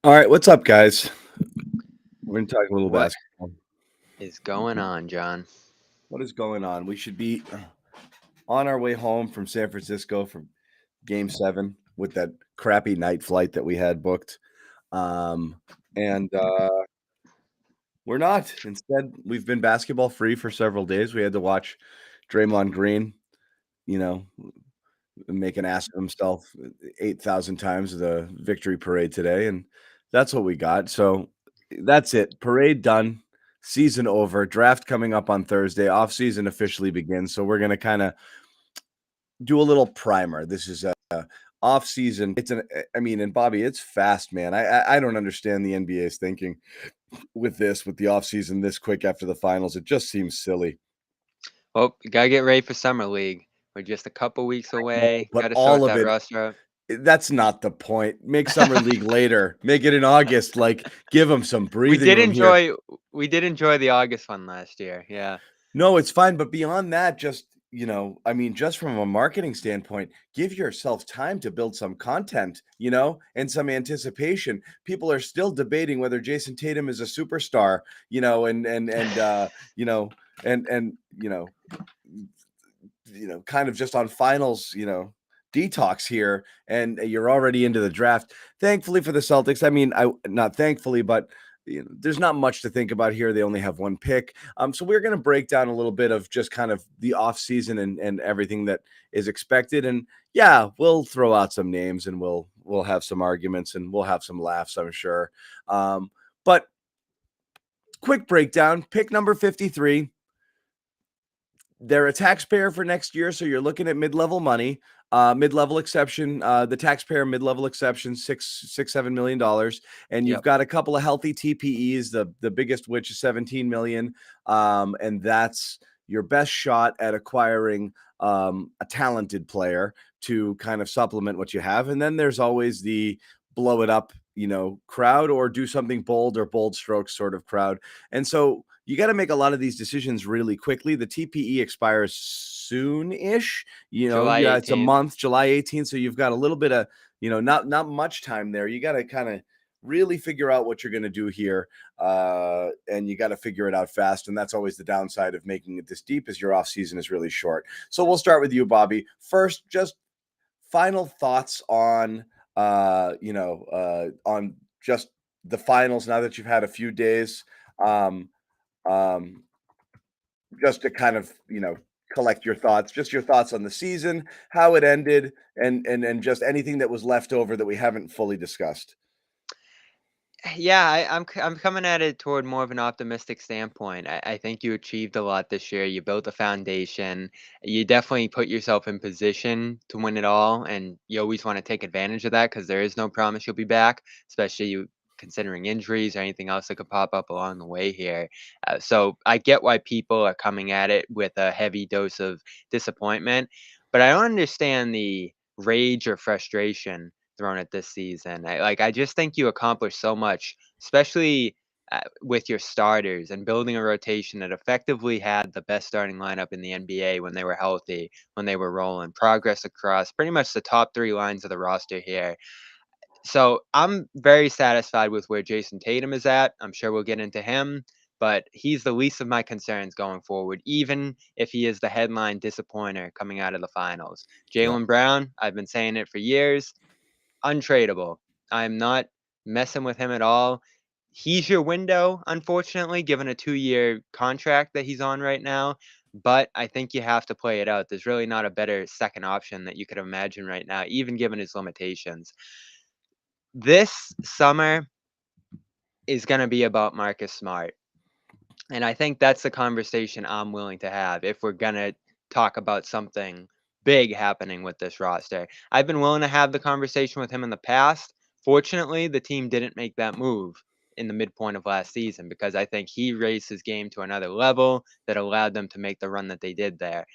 All right, what's up, guys? We're gonna talk a little What basketball. is going on, John? What is going on? We should be on our way home from San Francisco from Game 7 with that crappy night flight that we had booked. Um, and we're not. Instead, we've been basketball free for several days. We had to watch Draymond Green, you know, make an ass of himself 8,000 times at the victory parade today, and that's what we got. So that's it. Parade done. Season over. Draft coming up on Thursday. Off season officially begins. So we're gonna kind of do a little primer. This is a off season. I mean, and Bobby, it's fast, man. I don't understand the NBA's thinking with the off season this quick after the finals. It just seems silly. Well, you gotta get ready for summer league. We're just a couple weeks No, away. but Got to all sort of that it roster out. that's not the point. Make summer league later. Make it in August. Like, give them some we breathing did room here. enjoy we did enjoy the August one last year. Yeah. No, it's fine. But beyond that, just, I mean, just from a marketing standpoint, give yourself time to build some content, and some anticipation. People are still debating whether Jason Tatum is a superstar, you know, and kind of just on finals, detox here, and you're already into the draft. Thankfully for the Celtics, I mean, I not thankfully, but there's not much to think about here. They only have one pick. So we're going to break down a little bit of just kind of the offseason and everything that is expected. And yeah, we'll throw out some names and we'll have some arguments and we'll have some laughs, I'm sure. But quick breakdown, pick number 53. They're a taxpayer for next year, so you're looking at mid-level money. Mid-level exception, the taxpayer mid-level exception, $7 million, and you've Yep. got a couple of healthy TPEs. The biggest which is 17 million, and that's your best shot at acquiring a talented player to kind of supplement what you have. And then there's always the blow it up, crowd, or do something bold or bold strokes sort of crowd. And so you got to make a lot of these decisions really quickly. The TPE expires soon-ish. July Yeah, it's a 18th. month, July 18th. So you've got a little bit of, not much time there. You got to kind of really figure out what you're going to do here, and you got to figure it out fast. And that's always the downside of making it this deep, is your off season is really short. So we'll start with you, Bobby. First, just final thoughts on, on just the finals now that you've had a few days. Um, um, just to kind of, collect your thoughts, just your thoughts on the season, how it ended, and just anything that was left over that we haven't fully discussed. Yeah, I'm coming at it toward more of an optimistic standpoint. I think you achieved a lot this year. You built a foundation. You definitely put yourself in position to win it all, and you always want to take advantage of that because there is no promise you'll be back, especially you considering injuries or anything else that could pop up along the way here. So I get why people are coming at it with a heavy dose of disappointment, but I don't understand the rage or frustration thrown at this season. I just think you accomplished so much, especially with your starters and building a rotation that effectively had the best starting lineup in the NBA when they were healthy, when they were rolling. Progress across pretty much the top three lines of the roster here. So I'm very satisfied with where Jason Tatum is at. I'm sure we'll get into him, but he's the least of my concerns going forward, even if he is the headline disappointer coming out of the finals. Yeah. Jaylen Brown, I've been saying it for years, untradeable. I'm not messing with him at all. He's your window, unfortunately, given a 2-year contract that he's on right now. But I think you have to play it out. There's really not a better second option that you could imagine right now, even given his limitations. This summer is going to be about Marcus Smart. And I think that's the conversation I'm willing to have if we're going to talk about something big happening with this roster. I've been willing to have the conversation with him in the past. Fortunately, the team didn't make that move in the midpoint of last season because I think he raised his game to another level that allowed them to make the run that they did there.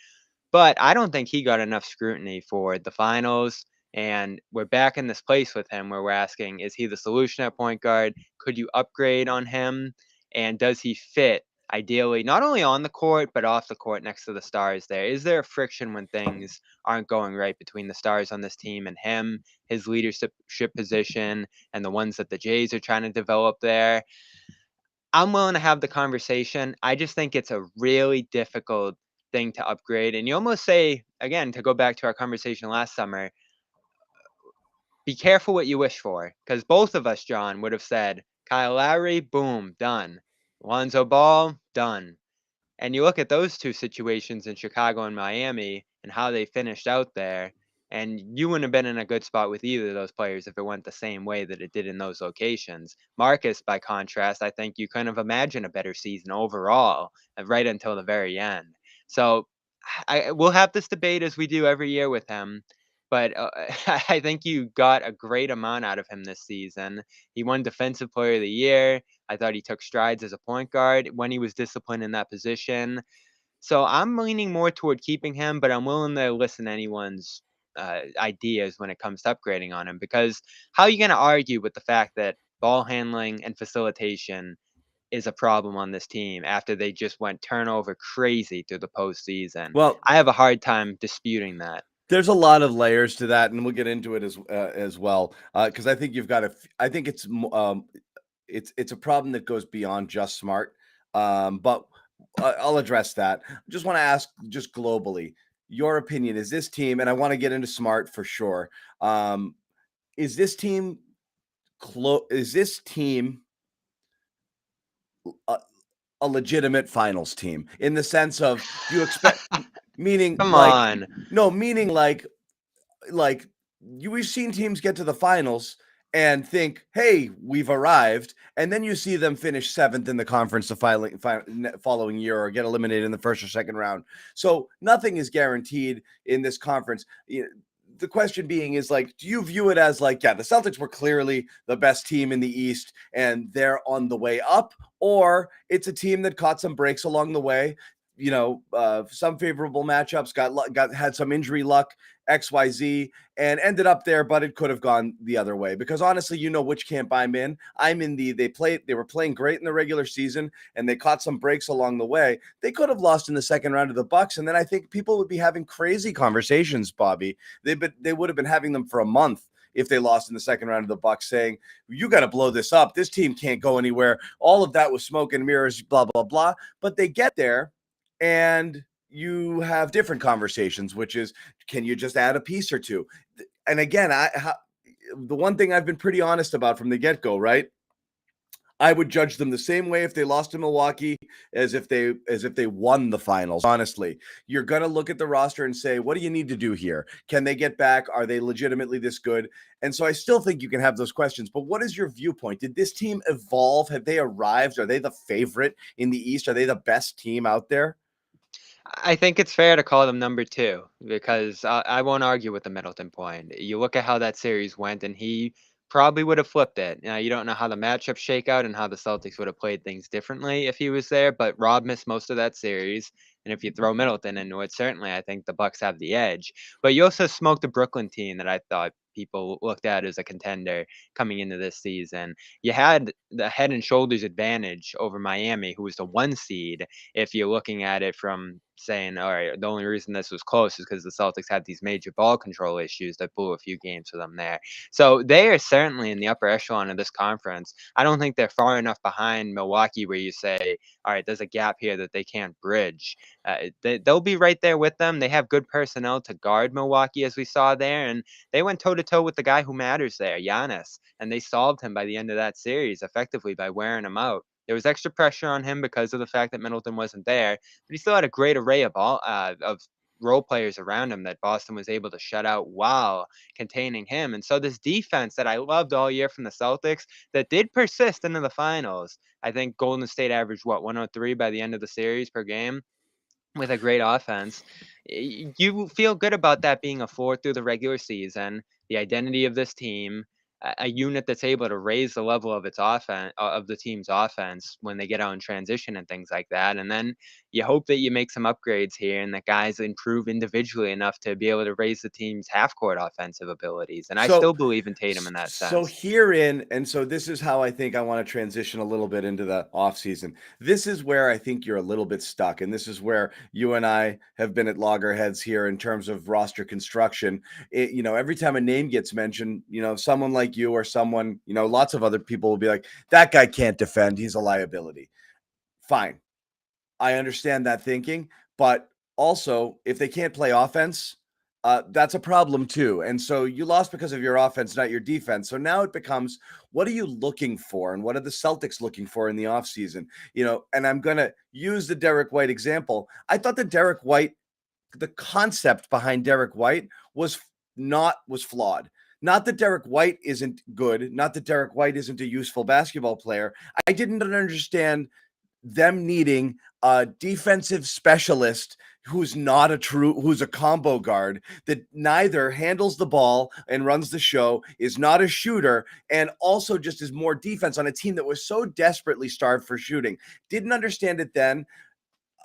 But I don't think he got enough scrutiny for the finals. And we're back in this place with him where we're asking, is he the solution at point guard? Could you upgrade on him? And does he fit ideally, not only on the court, but off the court next to the stars there? Is there a friction when things aren't going right between the stars on this team and him, his leadership position, and the ones that the Jays are trying to develop there? I'm willing to have the conversation. I just think it's a really difficult thing to upgrade. And you almost say, again, to go back to our conversation last summer, be careful what you wish for. Because both of us, John, would have said, Kyle Lowry, boom, done. Lonzo Ball, done. And you look at those two situations in Chicago and Miami and how they finished out there, and you wouldn't have been in a good spot with either of those players if it went the same way that it did in those locations. Marcus, by contrast, I think you couldn't have imagined a better season overall, right until the very end. So we'll have this debate as we do every year with him, but I think you got a great amount out of him this season. He won Defensive Player of the Year. I thought he took strides as a point guard when he was disciplined in that position. So I'm leaning more toward keeping him, but I'm willing to listen to anyone's ideas when it comes to upgrading on him, because how are you going to argue with the fact that ball handling and facilitation is a problem on this team after they just went turnover crazy through the postseason? Well, I have a hard time disputing that. there's a lot of layers to that, and we'll get into it as well, because I think you've got to. I think it's a problem that goes beyond just smart. But I'll address that. Just want to ask, just globally, your opinion. Is this team, and I want to get into smart for sure. Is this team Is this team a legitimate finals team in the sense of, do you expect? Meaning, Come like, on. no, meaning like we've seen teams get to the finals and think, hey, we've arrived, and then you see them finish 7th in the conference the following year, or get eliminated in the first or second round. So nothing is guaranteed in this conference. The question being is, like, do you view it as like, yeah, the Celtics were clearly the best team in the East and they're on the way up, or it's a team that caught some breaks along the way, some favorable matchups, had some injury luck, XYZ, and ended up there, but it could have gone the other way? Because honestly, which camp I'm in. They were playing great in the regular season and they caught some breaks along the way. They could have lost in the second round of the Bucks, and then I think people would be having crazy conversations, Bobby. They would have been having them for a month if they lost in the second round of the Bucks, saying, you got to blow this up. This team can't go anywhere. All of that was smoke and mirrors, blah, blah, blah. But they get there and you have different conversations, which is, can you just add a piece or two? And again, the one thing I've been pretty honest about from the get-go, right? I would judge them the same way if they lost to Milwaukee as if they won the finals. Honestly, you're going to look at the roster and say, what do you need to do here? Can they get back? Are they legitimately this good? And so I still think you can have those questions. But what is your viewpoint? Did this team evolve? Have they arrived? Are they the favorite in the East? Are they the best team out there? I think it's fair to call them number two, because I won't argue with the Middleton point. You look at how that series went, and he probably would have flipped it. Now, you don't know how the matchups shake out and how the Celtics would have played things differently if he was there, but Rob missed most of that series. And if you throw Middleton into it, certainly I think the Bucks have the edge. But you also smoked a Brooklyn team that I thought people looked at as a contender coming into this season. You had the head and shoulders advantage over Miami, who was the 1 seed, if you're looking at it from saying, all right, the only reason this was close is because the Celtics had these major ball control issues that blew a few games for them there. So they are certainly in the upper echelon of this conference. I don't think they're far enough behind Milwaukee where you say, all right, there's a gap here that they can't bridge. They'll be right there with them. They have good personnel to guard Milwaukee, as we saw there, and they went toe-to-toe with the guy who matters there, Giannis, and they solved him by the end of that series effectively by wearing him out. There was extra pressure on him because of the fact that Middleton wasn't there, but he still had a great array of role players around him that Boston was able to shut out while containing him. And so this defense that I loved all year from the Celtics that did persist into the finals. I think Golden State averaged 103 by the end of the series per game with a great offense. You feel good about that being a 4 through the regular season, the identity of this team. a unit that's able to raise the level of its offense of the team's offense when they get out in transition and things like that. And then you hope that you make some upgrades here and that guys improve individually enough to be able to raise the team's half court offensive abilities. And I So still believe in Tatum in that so sense. herein, and so this is how I think I want to transition a little bit into the offseason. This is where I think you're a little bit stuck. And this is where you and I have been at loggerheads here in terms of roster construction. Every time a name gets mentioned, someone like you or someone, lots of other people will be like, that guy can't defend. He's a liability. Fine. I understand that thinking, but also if they can't play offense, that's a problem too. And so you lost because of your offense, not your defense. So now it becomes, what are you looking for? And what are the Celtics looking for in the offseason? And I'm going to use the Derek White example. I thought that the concept behind Derek White was flawed. Not that Derek White isn't good, not that Derek White isn't a useful basketball player. I didn't understand them needing a defensive specialist who's a combo guard that neither handles the ball and runs the show, is not a shooter, and also just is more defense on a team that was so desperately starved for shooting. Didn't understand it then.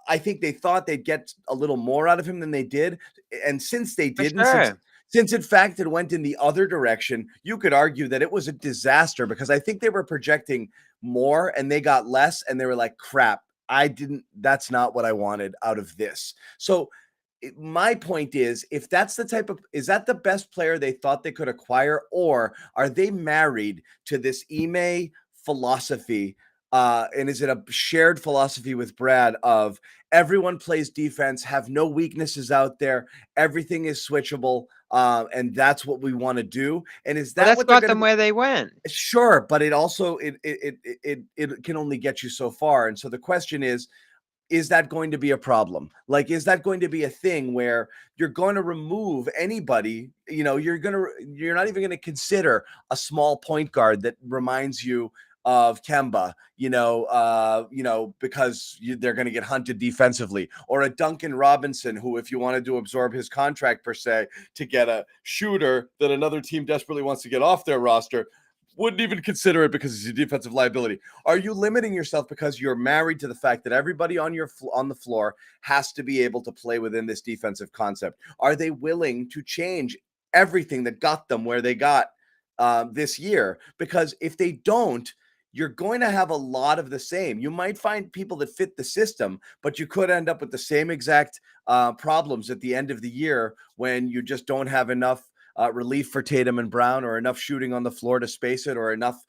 I think they thought they'd get a little more out of him than they did. And since they For didn't, sure. since in fact it went in the other direction, you could argue that it was a disaster because I think they were projecting more and they got less and they were like, crap, that's not what I wanted out of this. So my point is, if that's is that the best player they thought they could acquire, or are they married to this Ime philosophy? And is it a shared philosophy with Brad of everyone plays defense, have no weaknesses out there, everything is switchable, and that's what we want to do? And is Well, that that's what they're got going to them be? where they went. Sure, but it also it can only get you so far. And so the question is that going to be a problem? Like, is that going to be a thing where you're going to remove anybody? You're not even going to consider a small point guard that reminds you of Kemba, because they're going to get hunted defensively, or a Duncan Robinson, who, if you wanted to absorb his contract per se to get a shooter that another team desperately wants to get off their roster, wouldn't even consider it because he's a defensive liability. Are you limiting yourself because you're married to the fact that everybody on the floor has to be able to play within this defensive concept? Are they willing to change everything that got them where they got this year? Because if they don't, you're going to have a lot of the same. You might find people that fit the system, but you could end up with the same exact problems at the end of the year when you just don't have enough relief for Tatum and Brown, or enough shooting on the floor to space it, or enough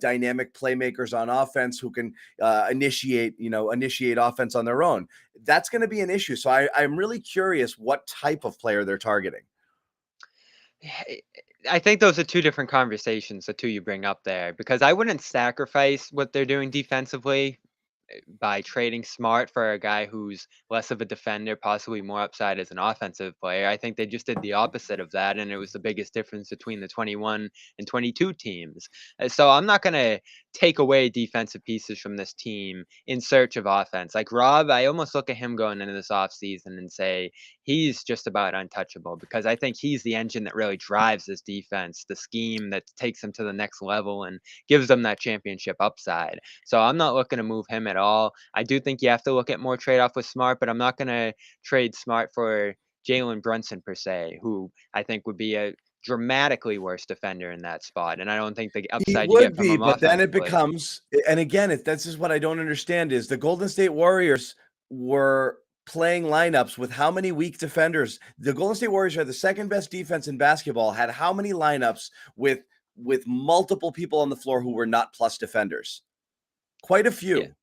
dynamic playmakers on offense who can initiate offense on their own. That's going to be an issue. So I'm really curious what type of player they're targeting. I think those are two different conversations, the two you bring up there, because I wouldn't sacrifice what they're doing defensively by trading Smart for a guy who's less of a defender, possibly more upside as an offensive player. I think they just did the opposite of that, and it was the biggest difference between the 21 and 22 teams. So I'm not going to take away defensive pieces from this team in search of offense. Like Rob, I almost look at him going into this offseason and say he's just about untouchable, because I think he's the engine that really drives this defense, the scheme that takes them to the next level and gives them that championship upside. So I'm not looking to move him at all. I do think you have to look at more trade off with Smart, but I'm not going to trade Smart for Jalen Brunson per se, who I think would be a dramatically worse defender in that spot. And I don't think the He upside you get would from be, him but then it offensively. becomes, and again, this is what I don't understand, is the Golden State Warriors were playing lineups with how many weak defenders? The Golden State Warriors are the second best defense in basketball, had how many lineups with multiple people on the floor who were not plus defenders? Quite a Yeah. few.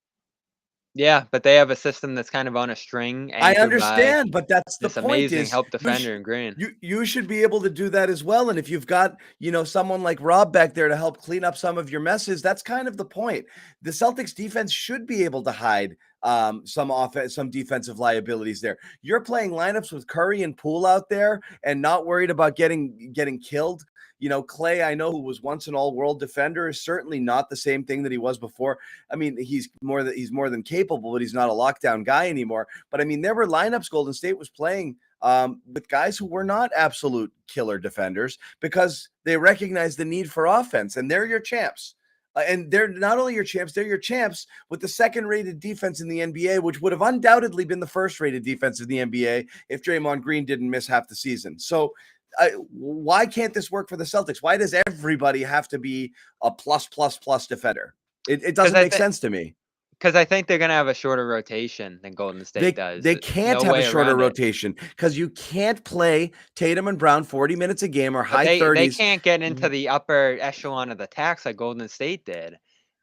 Yeah, but they have a system that's kind of on a string I anchored by understand, but that's the this point, amazing is help you defender in Green. you should be able to do that as well. And if you've got, someone like Rob back there to help clean up some of your messes, that's kind of the point. The Celtics defense should be able to hide some defensive liabilities there. You're playing lineups with Curry and Poole out there and not worried about getting killed. Clay, I know, who was once an all-world defender, is certainly not the same thing that he was before. I mean, he's more than capable, but he's not a lockdown guy anymore. But I mean, there were lineups Golden State was playing with guys who were not absolute killer defenders because they recognize the need for offense, and they're your champs. And they're not only your champs, they're your champs with the second-rated defense in the NBA, which would have undoubtedly been the first-rated defense in the NBA if Draymond Green didn't miss half the season. So why can't this work for the Celtics? Why does everybody have to be a plus defender? It Because doesn't make sense to me. I think they're gonna have a shorter rotation than Golden State does. They can't No have a way shorter around it. rotation because you can't play Tatum and Brown 40 minutes a game or But high they 30s. can't get into the upper echelon of the tax like Golden State did.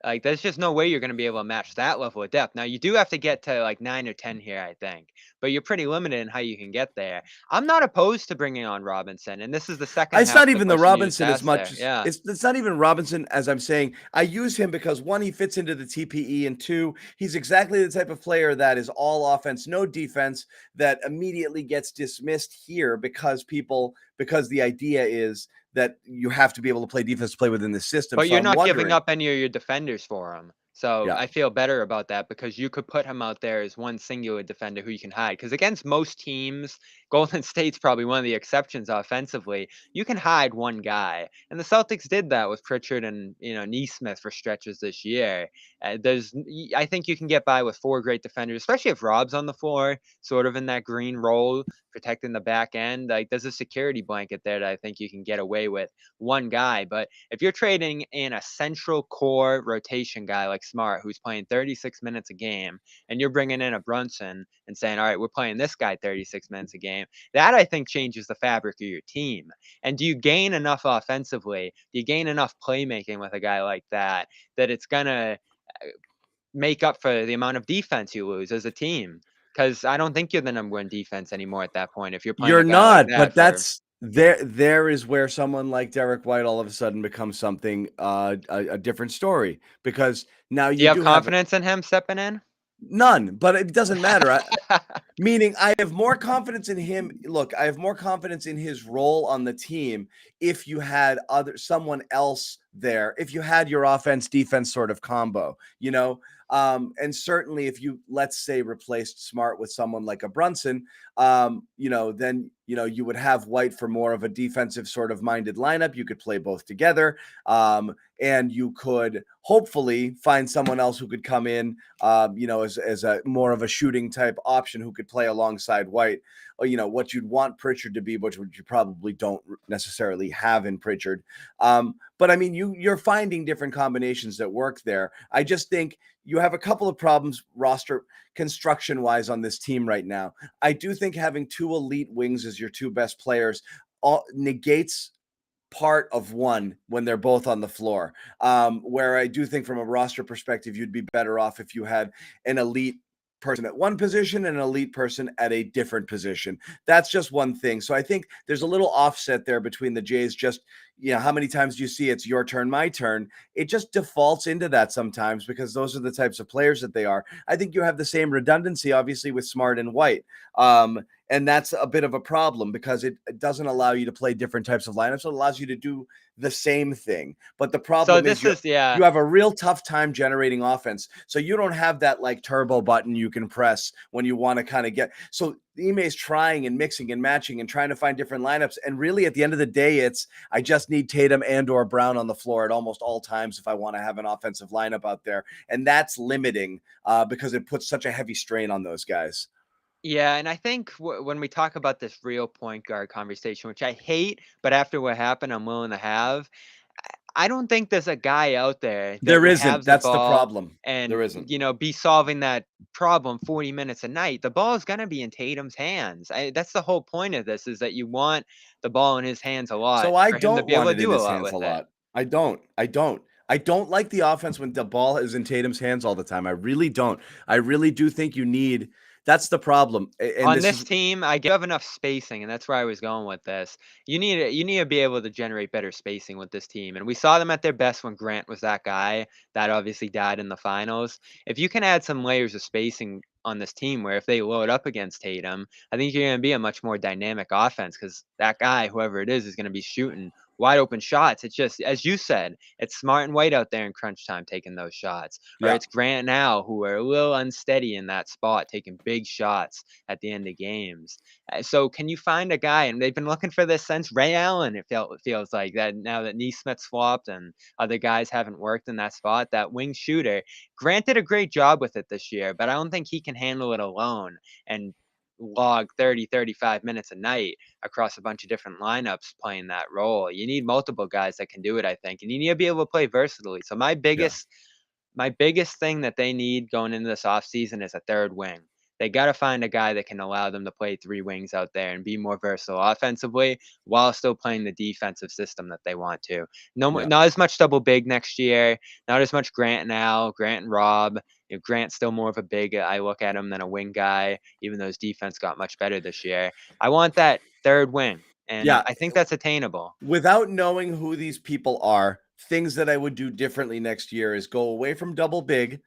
Like, there's just no way you're gonna be able to match that level of depth. Now, you do have to get to, like, 9 or 10 here, I think, but you're pretty limited in how you can get there. I'm not opposed to bringing on Robinson, and this is the second It's half not of the even the question you just Robinson as asked much there. as Yeah. it's not even Robinson as I'm saying. I use him because one, he fits into the TPE, and two, he's exactly the type of player that is all offense, no defense, that immediately gets dismissed here because the idea is that you have to be able to play defense to play within the system. But So you're I'm not giving wondering, up any of your defenders for him. So yeah. I feel better about that because you could put him out there as one singular defender who you can hide. Because against most teams, Golden State's probably one of the exceptions offensively. You can hide one guy, and the Celtics did that with Pritchard and Neesmith for stretches this year. I think you can get by with 4 great defenders, especially if Rob's on the floor, sort of in that green role, protecting the back end. Like, there's a security blanket there that I think you can get away with one guy. But if you're trading in a central core rotation guy like Smart, who's playing 36 minutes a game, and you're bringing in a Brunson and saying, all right, we're playing this guy 36 minutes a game, that I think changes the fabric of your team. And do you gain enough offensively? Do you gain enough playmaking with a guy like that it's going to make up for the amount of defense you lose as a team? Because I don't think you're the number one defense anymore at that point if you're playing You're a guy like not, that but for. that's there is where someone like Derek White all of a sudden becomes something a different story because now Do you you have do have confidence in him stepping in? none, but it doesn't matter. Meaning, I have more confidence in him. Look, I have more confidence in his role on the team if you had someone else there, if you had your offense defense sort of combo, and certainly if you, let's say, replaced Smart with someone like a Brunson, then you would have White for more of a defensive sort of minded lineup. You could play both together, and you could hopefully find someone else who could come in, as a more of a shooting type option who could play alongside White. Or, what you'd want Pritchard to be, which you probably don't necessarily have in Pritchard. But I mean, you're finding different combinations that work there. I just think you have a couple of problems roster construction wise on this team right now. I do think having 2 elite wings as your 2 best players negates part of one when they're both on the floor. Where I do think from a roster perspective, you'd be better off if you had an elite person at one position and an elite person at a different position. That's just one thing. So I think there's a little offset there between the Jays. Just, how many times do you see it's your turn, my turn? It just defaults into that sometimes because those are the types of players that they are. I think you have the same redundancy, obviously, with Smart and White. And that's a bit of a problem because it doesn't allow you to play different types of lineups. It allows you to do the same thing. But the So problem is this is you have a real tough time generating offense. So you don't have that like turbo button you can press when you want to kind of get. So Ime's trying and mixing and matching and trying to find different lineups. And really at the end of the day, it's I just need Tatum and or Brown on the floor at almost all times if I want to have an offensive lineup out there. And that's limiting because it puts such a heavy strain on those guys. Yeah, and I think when we talk about this real point guard conversation, which I hate, but after what happened, I'm willing to have. I don't think there's a guy out there that There would isn't. have the That's the ball problem. and There isn't. be solving that problem 40 minutes a night. The ball is going to be in Tatum's hands. That's the whole point of this, is that you want the ball in his hands a lot So I for him to don't be able want to it in do a his lot hands a with it. lot. I don't. I don't like the offense when the ball is in Tatum's hands all the time. I really don't. I really do think you need. That's the problem. And On this this is team, I have enough spacing, and that's where I was going with this. You need to be able to generate better spacing with this team, and we saw them at their best when Grant was that guy. That obviously died in the finals. If you can add some layers of spacing on this team, where if they load up against Tatum, I think you're going to be a much more dynamic offense because that guy, whoever it is going to be shooting wide open shots. It's just, as you said, it's Smart and White out there in crunch time taking those shots. Or Yeah. it's Grant and Al who are a little unsteady in that spot, taking big shots at the end of games. So can you find a guy, and they've been looking for this since Ray Allen, it feels like, that now that Neesmith's flopped and other guys haven't worked in that spot, that wing shooter. Grant did a great job with it this year, but I don't think he can handle it alone and log 30, 35 minutes a night across a bunch of different lineups playing that role. You need multiple guys that can do it, I think, and you need to be able to play versatilely. So Yeah. my biggest thing that they need going into this offseason is a third wing. They got to find a guy that can allow them to play three wings out there and be more versatile offensively while still playing the defensive system that they want to. Yeah. Not as much double big next year, not as much Grant and Al, Grant and Rob. Grant's still more of a big, I look at him, than a wing guy, even though his defense got much better this year. I want that third wing, and Yeah. I think that's attainable. Without knowing who these people are, things that I would do differently next year is go away from double big,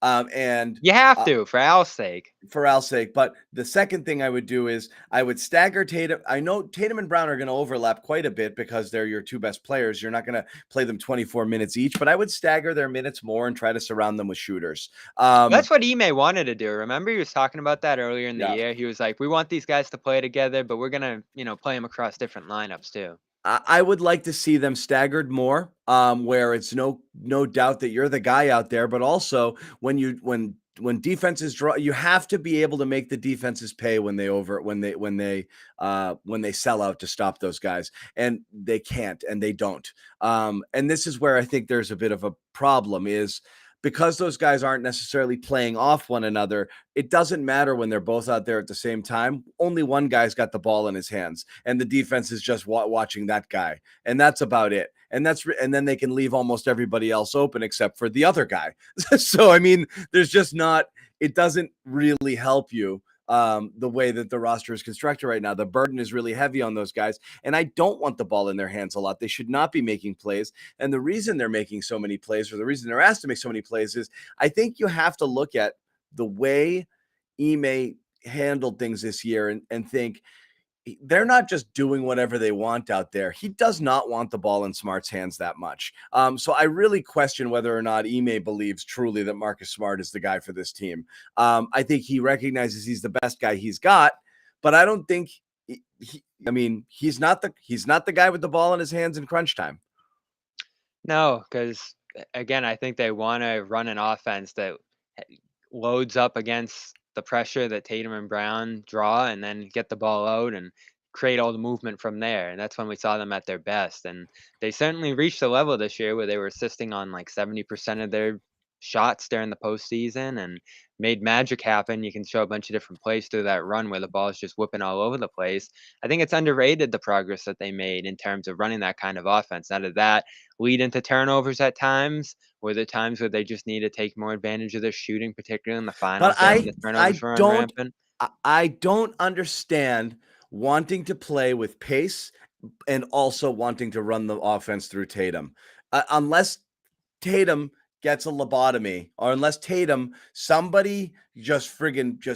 and You have to, for Al's sake. for Al's sake. But the second thing I would do is I would stagger Tatum. I know Tatum and Brown are going to overlap quite a bit because they're your two best players. You're not going to play them 24 minutes each, but I would stagger their minutes more and try to surround them with shooters. That's what Ime wanted to do. Remember, he was talking about that earlier in the Yeah. year. He was like, "We want these guys to play together, but we're gonna, play them across different lineups too." I would like to see them staggered more, where it's no doubt that you're the guy out there, but also when defenses draw, you have to be able to make the defenses pay when they sell out to stop those guys, and they can't, and they don't. And this is where I think there's a bit of a problem is because those guys aren't necessarily playing off one another. It doesn't matter when they're both out there at the same time. Only one guy's got the ball in his hands, and the defense is just watching that guy, and that's about it. And then they can leave almost everybody else open except for the other guy. So I mean, there's just not. It doesn't really help you the way that the roster is constructed right now. The burden is really heavy on those guys, and I don't want the ball in their hands a lot. They should not be making plays, and the reason they're making so many plays, or the reason they're asked to make so many plays, is I think you have to look at the way Ime handled things this year and think they're not just doing whatever they want out there. He does not want the ball in Smart's hands that much. So I really question whether or not Ime believes truly that Marcus Smart is the guy for this team. I think he recognizes he's the best guy he's got, but I don't think he's not the guy with the ball in his hands in crunch time. No, because again, I think they want to run an offense that loads up against the pressure that Tatum and Brown draw, and then get the ball out and create all the movement from there. And that's when we saw them at their best. And they certainly reached a level this year where they were assisting on like 70% of their shots during the postseason and made magic happen. You can show a bunch of different plays through that run where the ball is just whipping all over the place. I think it's underrated, the progress that they made in terms of running that kind of offense. Out of that, lead into turnovers at times. Were there times where they just need to take more advantage of their shooting, particularly in the But finals there when the turnovers were rampant? I don't understand wanting to play with pace and also wanting to run the offense through Tatum. Unless Tatum gets a lobotomy, or unless somebody just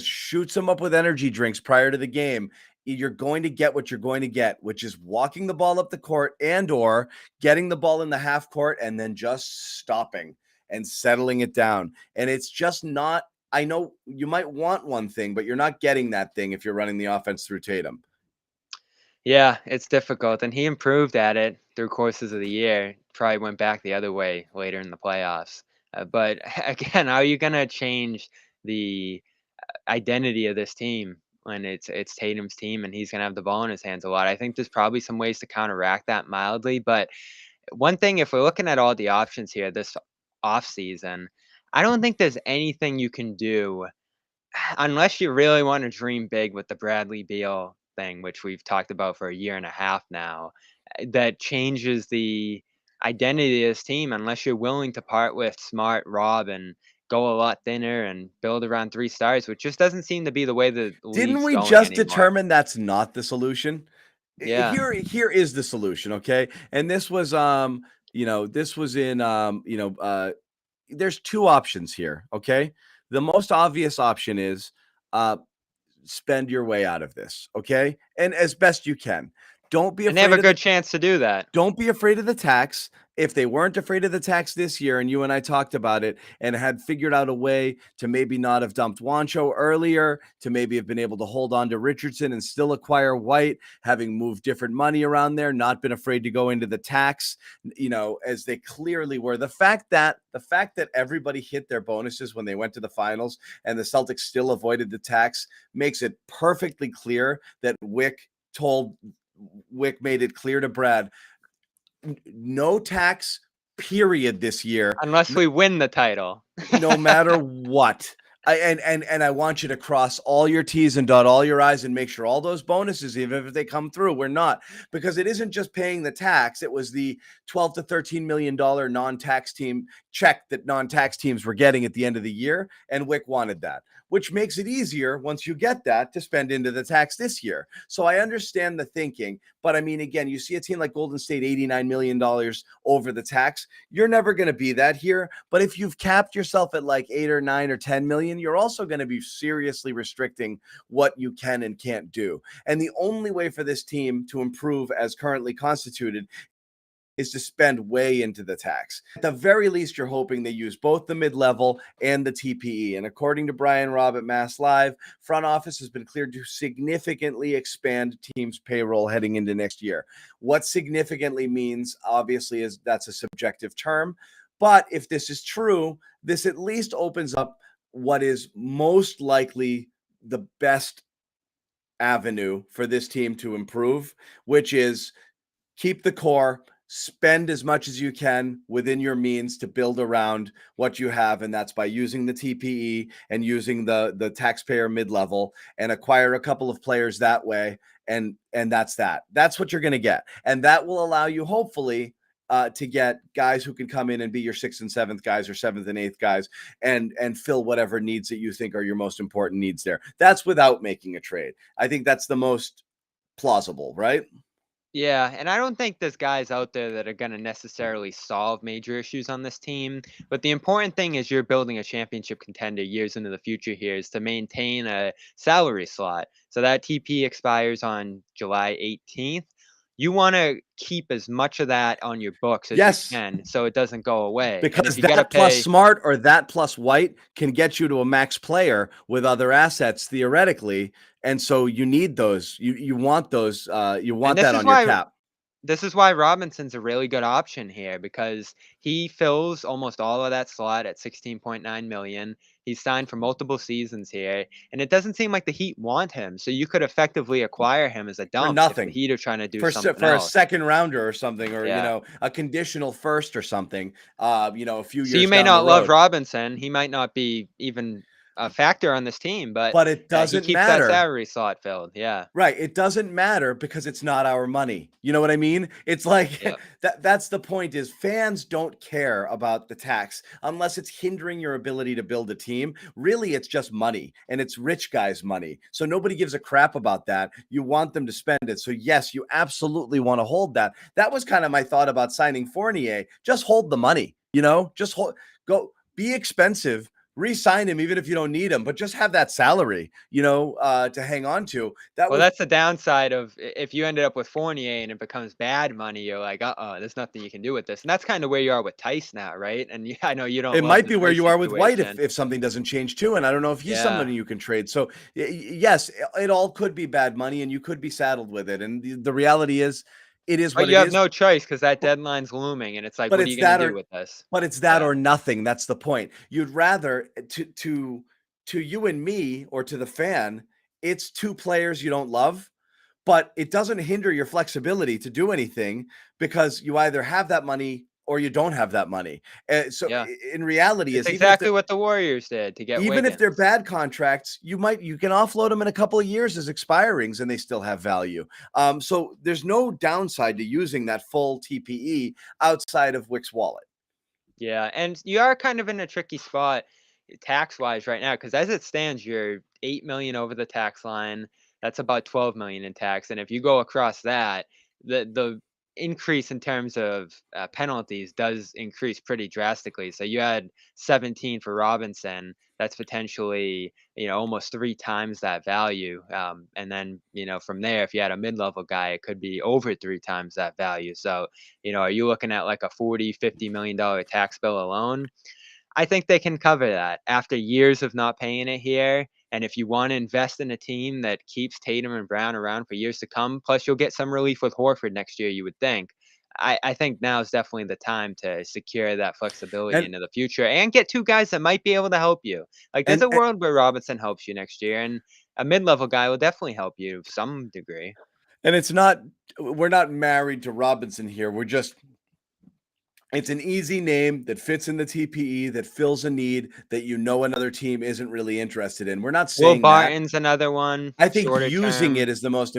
shoots him up with energy drinks prior to the game, you're going to get what you're going to get, which is walking the ball up the court or getting the ball in the half court and then just stopping and settling it down. And it's just not. I know you might want one thing, but you're not getting that thing if you're running the offense through Tatum. Yeah, it's difficult, and he improved at it through courses of the year. Probably went back the other way later in the playoffs. But again, how are you gonna change the identity of this team when it's Tatum's team and he's gonna have the ball in his hands a lot? I think there's probably some ways to counteract that mildly, but one thing, if we're looking at all the options here this off season, I don't think there's anything you can do unless you really want to dream big with the Bradley Beal thing, which we've talked about for a year and a half now, that changes the identity of this team. Unless you're willing to part with Smart, Rob, and go a lot thinner and build around 3 stars, which just doesn't seem to be the way the Didn't league's we going just anymore. determine that's not the solution? Yeah. Here is the solution, okay? And this was this was in there's two options here, okay? The most obvious option is spend your way out of this, okay? And as best you can. Don't be And they have a afraid of good the chance to do that. don't be afraid of the tax. If they weren't afraid of the tax this year, and you and I talked about it, and had figured out a way to maybe not have dumped Wancho earlier, to maybe have been able to hold on to Richardson and still acquire White, having moved different money around there, not been afraid to go into the tax, as they clearly were. The fact that everybody hit their bonuses when they went to the finals and the Celtics still avoided the tax makes it perfectly clear that Wick made it clear to Brad, no tax, period, this year, Unless we win the title. no matter what. And I want you to cross all your T's and dot all your I's and make sure all those bonuses, even if they come through, we're not, because it isn't just paying the tax. It was the $12 to $13 million non-tax team check that non-tax teams were getting at the end of the year. And Wick wanted that, which makes it easier once you get that to spend into the tax this year. So I understand the thinking, but I mean, again, you see a team like Golden State, $89 million over the tax. You're never going to be that here. But if you've capped yourself at like 8 or 9 or 10 million, you're also going to be seriously restricting what you can and can't do. And the only way for this team to improve as currently constituted is to spend way into the tax. At the very least, you're hoping they use both the mid-level and the TPE. And according to Brian Robb at Mass Live, front office has been cleared to significantly expand teams' payroll heading into next year. What significantly means, obviously, is that's a subjective term. But if this is true, this at least opens up what is most likely the best avenue for this team to improve, which is keep the core, spend as much as you can within your means to build around what you have, and that's by using the TPE and using the taxpayer mid-level, and acquire a couple of players that way, and that's what you're going to get, and that will allow you hopefully to get guys who can come in and be your 6th and 7th guys, or 7th and 8th guys, and fill whatever needs that you think are your most important needs there. That's without making a trade. I think that's the most plausible, right? Yeah, and I don't think there's guys out there that are going to necessarily solve major issues on this team. But the important thing is you're building a championship contender years into the future here, is to maintain a salary slot. So that TP expires on July 18th. You want to keep as much of that on your books as you Yes, can so it doesn't go away. And if because you got to that plus pay, Smart or that plus White can get you to a max player with other assets theoretically, and so you need those. You want those. You and want that on your cap. this is why Robinson's a really good option here, because he fills almost all of that slot at 16.9 million. He's signed for multiple seasons here, and it doesn't seem like the Heat want him. So you could effectively acquire him as a For dump if the nothing, Heat are trying to do for something for a else. second rounder or something, or Yeah. a conditional first or something. A few So you years may down the not love road. Robinson. He might not be even a factor on this team, but But it he doesn't keeps that matter. salary slot filled. Yeah. Right. It doesn't matter because it's not our money. You know what I mean? It's like Yep. that's the point, is fans don't care about the tax unless it's hindering your ability to build a team. Really, it's just money, and it's rich guys' money. So nobody gives a crap about that. You want them to spend it. So yes, you absolutely want to hold that. That was kind of my thought about signing Fournier. Just hold the money, just be expensive, re-sign him even if you don't need him, but just have that salary, to hang on to. That Well, was that's the downside of if you ended up with Fournier and it becomes bad money, you're like, there's nothing you can do with this. And that's kind of where you are with Tice now, right? And I know you don't It love might the be where Tice you are with White situation. if something doesn't change too. And I don't know if he's Yeah. somebody you can trade. So yes, it all could be bad money, and you could be saddled with it. And the reality is, it is But what you it have is. no choice because that deadline's looming, and it's like, But what are it's you going to that do or with this? but it's that Yeah. or nothing. That's the point. You'd rather, to you and me, or to the fan, it's two players you don't love, but it doesn't hinder your flexibility to do anything, because you either have that money or you don't have that money. So Yeah. in reality, It's is exactly what the Warriors did to get even if they're Wiggins. bad contracts, you can offload them in a couple of years as expirings, and they still have value. So there's no downside to using that full TPE outside of Wick's wallet. Yeah, and you are kind of in a tricky spot tax-wise right now, because as it stands, you're 8 million over the tax line. That's about 12 million in tax. And if you go across that, the increase in terms of penalties does increase pretty drastically. So you had 17 for Robinson. That's potentially, almost 3 times that value. And then, from there, if you had a mid-level guy, it could be over 3 times that value. So, are you looking at like a 40, $50 million tax bill alone? I think they can cover that after years of not paying it here. And if you want to invest in a team that keeps Tatum and Brown around for years to come, plus you'll get some relief with Horford next year, you would think. I think now is definitely the time to secure that flexibility And into the future and get 2 guys that might be able to help you. Like there's and a world where Robinson helps you next year, and a mid-level guy will definitely help you to some degree. and it's not we're not married to Robinson here. It's an easy name that fits in the TPE, that fills a need that another team isn't really interested in. We're not Will saying that. Barton's another one, I think shorter using term. it is the most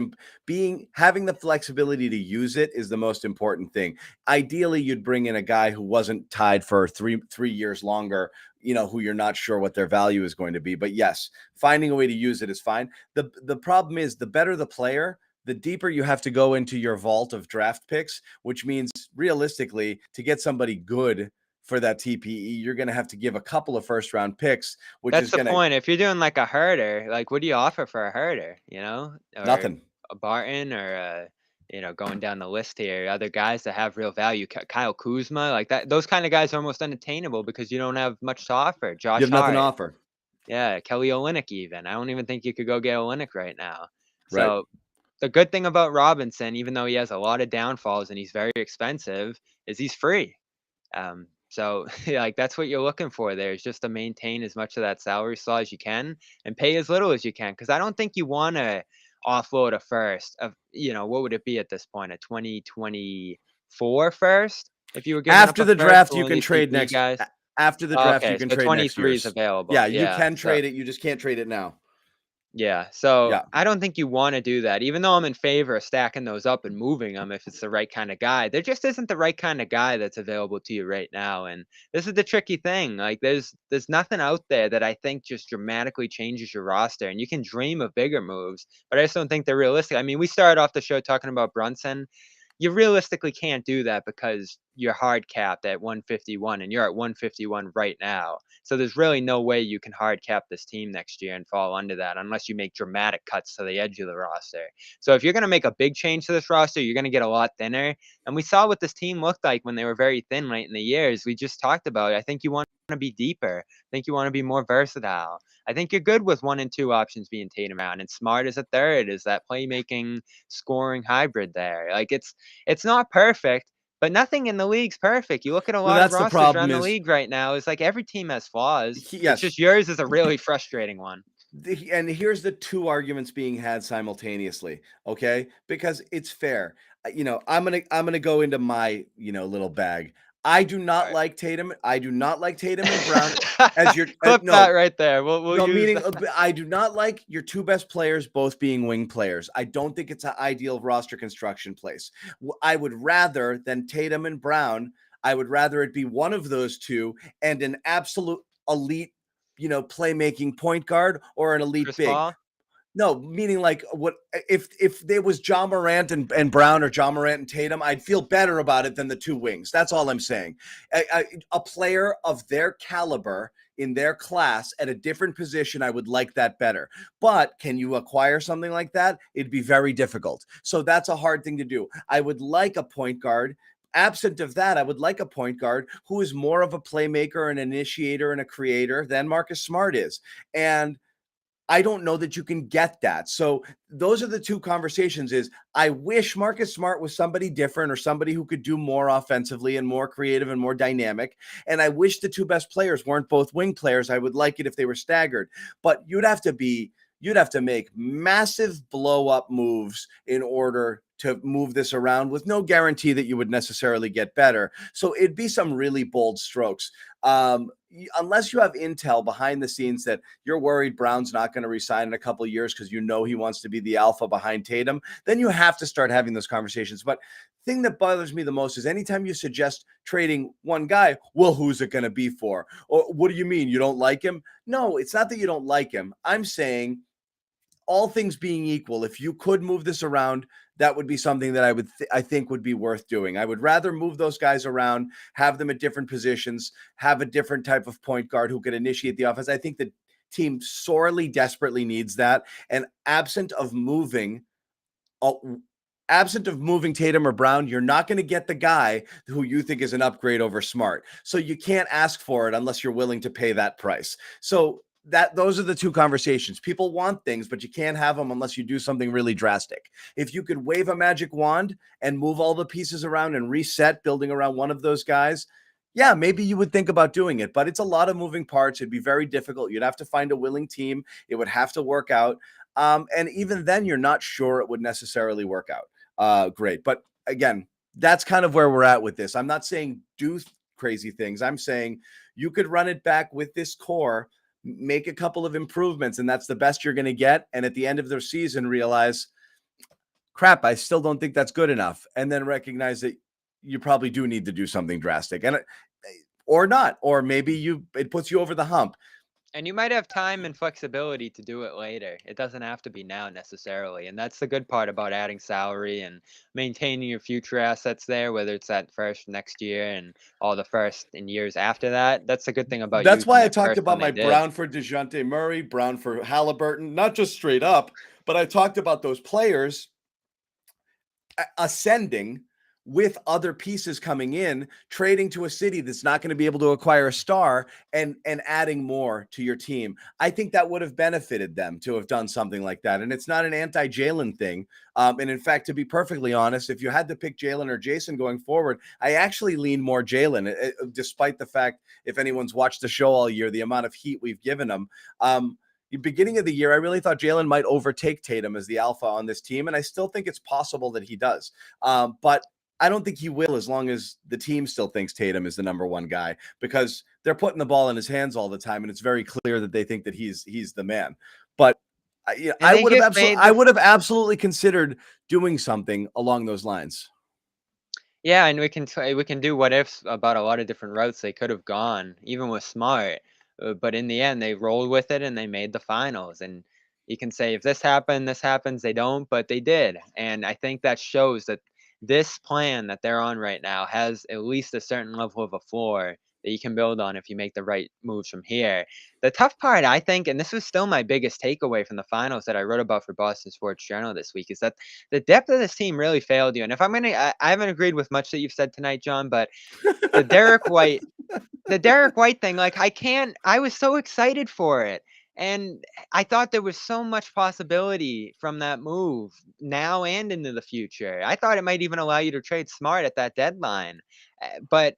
having the flexibility to use it is the most important thing. Ideally, you'd bring in a guy who wasn't tied for three years longer, who you're not sure what their value is going to be. But yes, finding a way to use it is fine. The problem is the better the player, the deeper you have to go into your vault of draft picks, which means realistically to get somebody good for that TPE, you're going to have to give a couple of first round picks, which That's is the going to point. If you're doing like a herder, like what do you offer for a herder, or nothing. a Barton or going down the list here, other guys that have real value, Kyle Kuzma, like that. Those kind of guys are almost unattainable because you don't have much to offer. You Josh have nothing to Hart, offer. yeah, Kelly Olynyk even. I don't even think you could go get Olynyk right now. Right. So the good thing about Robinson, even though he has a lot of downfalls and he's very expensive, is he's free. So like that's what you're looking for there is just to maintain as much of that salary slot as you can and pay as little as you can. Cause I don't think you want to offload a first of, what would it be at this point? A 2024 first? If you were giving up After a the first draft, for you one of can these trade TP next. guys. After the draft, you Okay. can So trade next 23 is year's. Yeah, available. you Yeah. can So trade it. You just can't trade it now. yeah, so Yeah. I don't think you wanna do that, even though I'm in favor of stacking those up and moving them if it's the right kinda guy. There just isn't the right kinda guy that's available to you right now, and this is the tricky thing, like, there's nothing out there that I think just dramatically changes your roster, and you can dream of bigger moves, but I just don't think they're realistic. I mean, we started off the show talking about Brunson. You realistically can't do that because you're hard capped at 151, and you're at 151 right now. So there's really no way you can hard cap this team next year and fall under that unless you make dramatic cuts to the edge of the roster. So if you're going to make a big change to this roster, you're going to get a lot thinner. And we saw what this team looked like when they were very thin late in the years. We just talked about it. I think you want to be deeper. I think you want to be more versatile. I think you're good with 1 and 2 options being Tatum around, and Smart as a third is that playmaking scoring hybrid there. Like it's not perfect, but nothing in the league's perfect. You look at a Well, lot of that's the rosters problem around the is, league right now, it's like every team has flaws. It's yes. just yours is a really frustrating one. And here's the two arguments being had simultaneously, okay? Because it's fair. I'm gonna go into my little bag. I do not Alright. like Tatum. I do not like Tatum and Brown as your Clip that no. right there. We'll No, use meaning that. I do not like your two best players both being wing players. I don't think it's an ideal roster construction place. I would rather than Tatum and Brown, I would rather it be one of those two and an absolute elite, playmaking point guard or an elite Chris big. Paul? No, meaning like what if there was John Morant and Brown or John Morant and Tatum, I'd feel better about it than the two wings. That's all I'm saying. A player of their caliber in their class at a different position, I would like that better. But can you acquire something like that? It'd be very difficult. So that's a hard thing to do. I would like a point guard. Absent of that, I would like a point guard who is more of a playmaker, an initiator, and a creator than Marcus Smart is. And I don't know that you can get that. So those are the two conversations is I wish Marcus Smart was somebody different or somebody who could do more offensively and more creative and more dynamic. And I wish the two best players weren't both wing players. I would like it if they were staggered, but you'd have to make massive blow up moves in order to move this around with no guarantee that you would necessarily get better. So it'd be some really bold strokes. Unless you have intel behind the scenes that you're worried Brown's not going to resign in a couple of years because he wants to be the alpha behind Tatum, then you have to start having those conversations. But thing that bothers me the most is anytime you suggest trading one guy, well, who's it going to be for? Or what do you mean? You don't like him? No, it's not that you don't like him. I'm saying all things being equal, if you could move this around, that would be something that I think would be worth doing. I would rather move those guys around, have them at different positions, have a different type of point guard who could initiate the offense. I think the team sorely, desperately needs that. And uh, absent of moving Tatum or Brown, you're not going to get the guy who you think is an upgrade over Smart. So you can't ask for it unless you're willing to pay that price. So those are the two conversations. People want things, but you can't have them unless you do something really drastic. If you could wave a magic wand and move all the pieces around and reset building around one of those guys, yeah, maybe you would think about doing it, but it's a lot of moving parts. It'd be very difficult. You'd have to find a willing team. It would have to work out. And even then, you're not sure it would necessarily work out. Great. But again, that's kind of where we're at with this. I'm not saying do crazy things. I'm saying you could run it back with this core, make a couple of improvements, and that's the best you're going to get. And at the end of the season, realize, crap, I still don't think that's good enough. And then recognize that you probably do need to do something drastic, and or not, or maybe it puts you over the hump. And you might have time and flexibility to do it later. It doesn't have to be now necessarily. And that's the good part about adding salary and maintaining your future assets there, whether it's that first next year and all the first in years after that. That's the good thing about That's using why I it talked first about when my they did. Brown for DeJounte Murray, Brown for Halliburton, not just straight up, but I talked about those players ascending with other pieces coming in, trading to a city that's not going to be able to acquire a star, and adding more to your team. I think that would have benefited them to have done something like that. And it's not an anti-Jaylen thing. And in fact, to be perfectly honest, if you had to pick Jaylen or Jason going forward, I actually lean more Jaylen, despite the fact, if anyone's watched the show all year, the amount of heat we've given him. The beginning of the year, I really thought Jaylen might overtake Tatum as the alpha on this team, and I still think it's possible that he does. But I don't think he will, as long as the team still thinks Tatum is the number one guy, because they're putting the ball in his hands all the time, and it's very clear that they think that he's the man. But And they just I would have absolutely considered doing something along those lines. Yeah, and we can do what ifs about a lot of different routes they could have gone, even with Smart. But in the end, they rolled with it and they made the finals. And you can say if this happened, this happens. They don't, but they did. And I think that shows that this plan that they're on right now has at least a certain level of a floor that you can build on if you make the right moves from here. The tough part, I think, and this was still my biggest takeaway from the finals that I wrote about for Boston Sports Journal this week, is that the depth of this team really failed you. And if I haven't agreed with much that you've said tonight, John, but the Derek White, the Derek White thing, like I was so excited for it. And I thought there was so much possibility from that move now and into the future. I thought it might even allow you to trade Smart at that deadline. But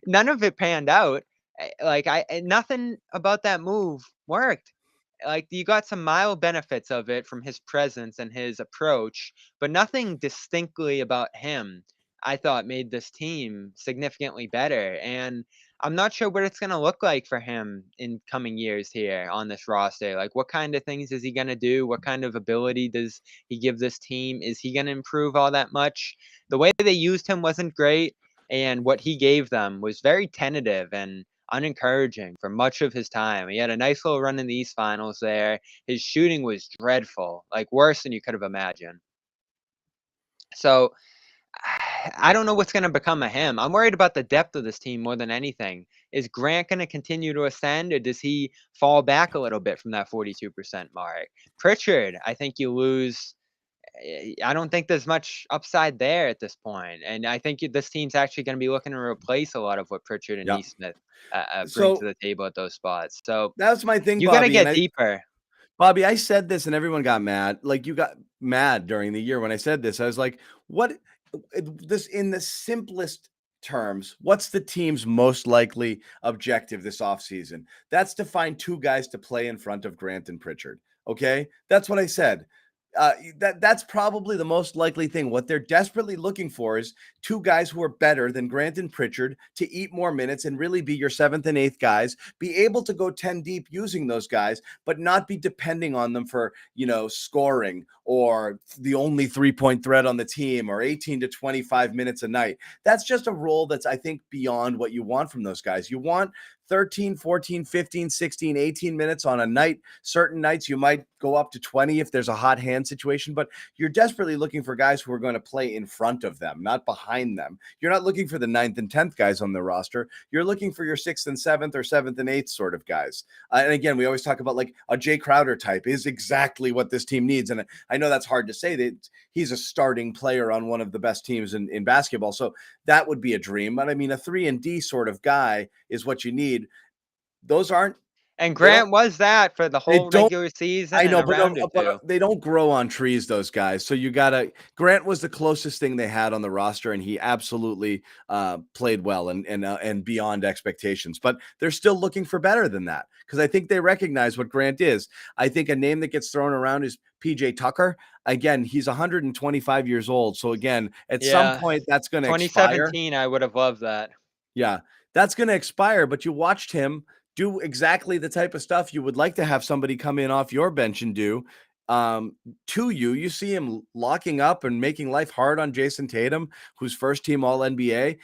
none of it panned out. Nothing about that move worked. Like, you got some mild benefits of it from his presence and his approach, but nothing distinctly about him, I thought, made this team significantly better. And I'm not sure what it's going to look like for him in coming years here on this roster. Like, what kind of things is he going to do? What kind of ability does he give this team? Is he going to improve all that much? The way they used him wasn't great, and what he gave them was very tentative and unencouraging for much of his time. He had a nice little run in the East Finals there. His shooting was dreadful, like worse than you could have imagined. So I don't know what's going to become of him. I'm worried about the depth of this team more than anything. Is Grant going to continue to ascend, or does he fall back a little bit from that 42% mark? Pritchard, I think you lose. I don't think there's much upside there at this point. And I think this team's actually going to be looking to replace a lot of what Pritchard and Yeah. Neesmith bring to So the table at those spots. So that's my thing, you got to Bobby. get deeper. Bobby, I said this and everyone got mad. Like, you got mad during the year when I said this. I was like, what this in the simplest terms, what's the team's most likely objective this offseason? That's to find two guys to play in front of Grant and Pritchard. Okay. That's what I said. That's probably the most likely thing. What they're desperately looking for is two guys who are better than Grant and Pritchard to eat more minutes and really be your seventh and eighth guys, be able to go 10 deep using those guys, but not be depending on them for, scoring or the only 3-point threat on the team, or 18 to 25 minutes a night. That's just a role that's, I think, beyond what you want from those guys. You want 13, 14, 15, 16, 18 minutes on a night. Certain nights you might go up to 20 if there's a hot hand situation, but you're desperately looking for guys who are going to play in front of them, not behind them. You're not looking for the 9th and 10th guys on the roster. You're looking for your 6th and 7th or 7th and 8th sort of guys. And again, we always talk about like a Jay Crowder type is exactly what this team needs. And I know that's hard to say, that he's a starting player on one of the best teams in basketball. So that would be a dream. But I mean, a 3-and-D sort of guy is what you need. Those aren't, And they don't, Grant was that for the they whole don't, regular season I and know, a round or but two. they don't grow on trees, those guys. So you gotta. Grant was the closest thing they had on the roster, and he absolutely played well and beyond expectations. But they're still looking for better than that, because I think they recognize what Grant is. I think a name that gets thrown around is PJ Tucker. Again, he's 125 years old. So again, at some Yeah. point, that's going to expire. 2017, I would have loved that. Yeah, that's going to expire. But you watched him do exactly the type of stuff you would like to have somebody come in off your bench and do to you. You see him locking up and making life hard on Jason Tatum, who's first team All NBA.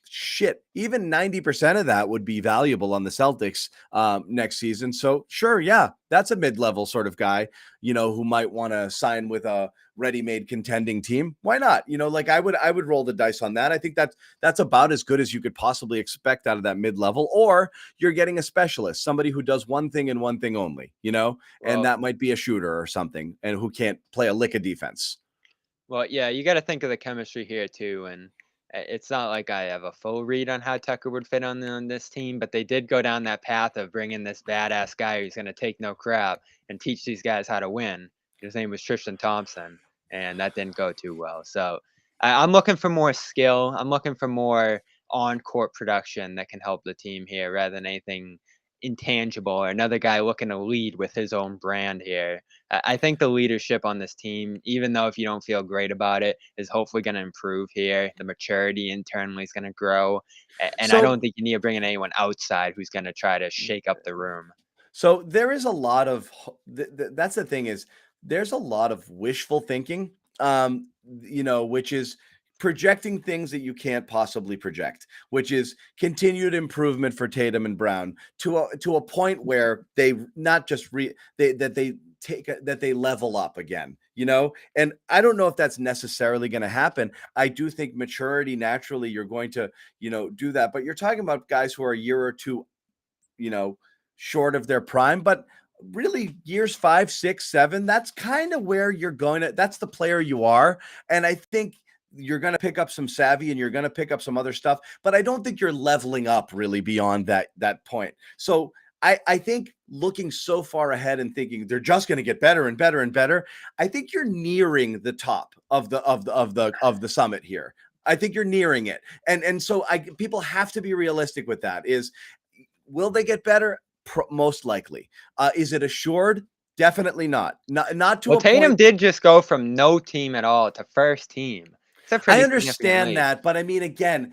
Shit, even 90% of that would be valuable on the Celtics next season. So sure, yeah, that's a mid-level sort of guy, who might want to sign with a ready-made contending team. Why not? Like I would roll the dice on that. I think that's about as good as you could possibly expect out of that mid-level. Or you're getting a specialist, somebody who does one thing and one thing only, and Well, that might be a shooter or something, and who can't play a lick of defense. Well, yeah, you got to think of the chemistry here too, and it's not like I have a full read on how Tucker would fit on this team, but they did go down that path of bringing this badass guy who's going to take no crap and teach these guys how to win. His name was Tristan Thompson, and that didn't go too well. So I'm looking for more skill. I'm looking for more on-court production that can help the team here, rather than anything intangible or another guy looking to lead with his own brand here. I think the leadership on this team, even though if you don't feel great about it, is hopefully going to improve here. The maturity internally is going to grow. And I So don't think you need to bring in anyone outside who's going to try to shake up the room. So there is a lot of that's the thing, is there's a lot of wishful thinking, which is projecting things that you can't possibly project, which is continued improvement for Tatum and Brown to a point where they not just that they level up again, and I don't know if that's necessarily going to happen. I do think maturity, naturally, you're going to, do that, but you're talking about guys who are a year or two, short of their prime, but really years 5, 6, 7, that's kind of where you're going to, that's the player you are. And I think you're going to pick up some savvy and you're going to pick up some other stuff, but I don't think you're leveling up really beyond that point. So I think looking so far ahead and thinking they're just going to get better and better and better, I think you're nearing the top of the summit here. I think you're nearing it. And so people have to be realistic with that. Will they get better? Most likely. Is it assured? Definitely not. Not to Well, a Tatum point. did just go from no team at all to first team. It's a I pretty significant understand leap. that, but I mean, again,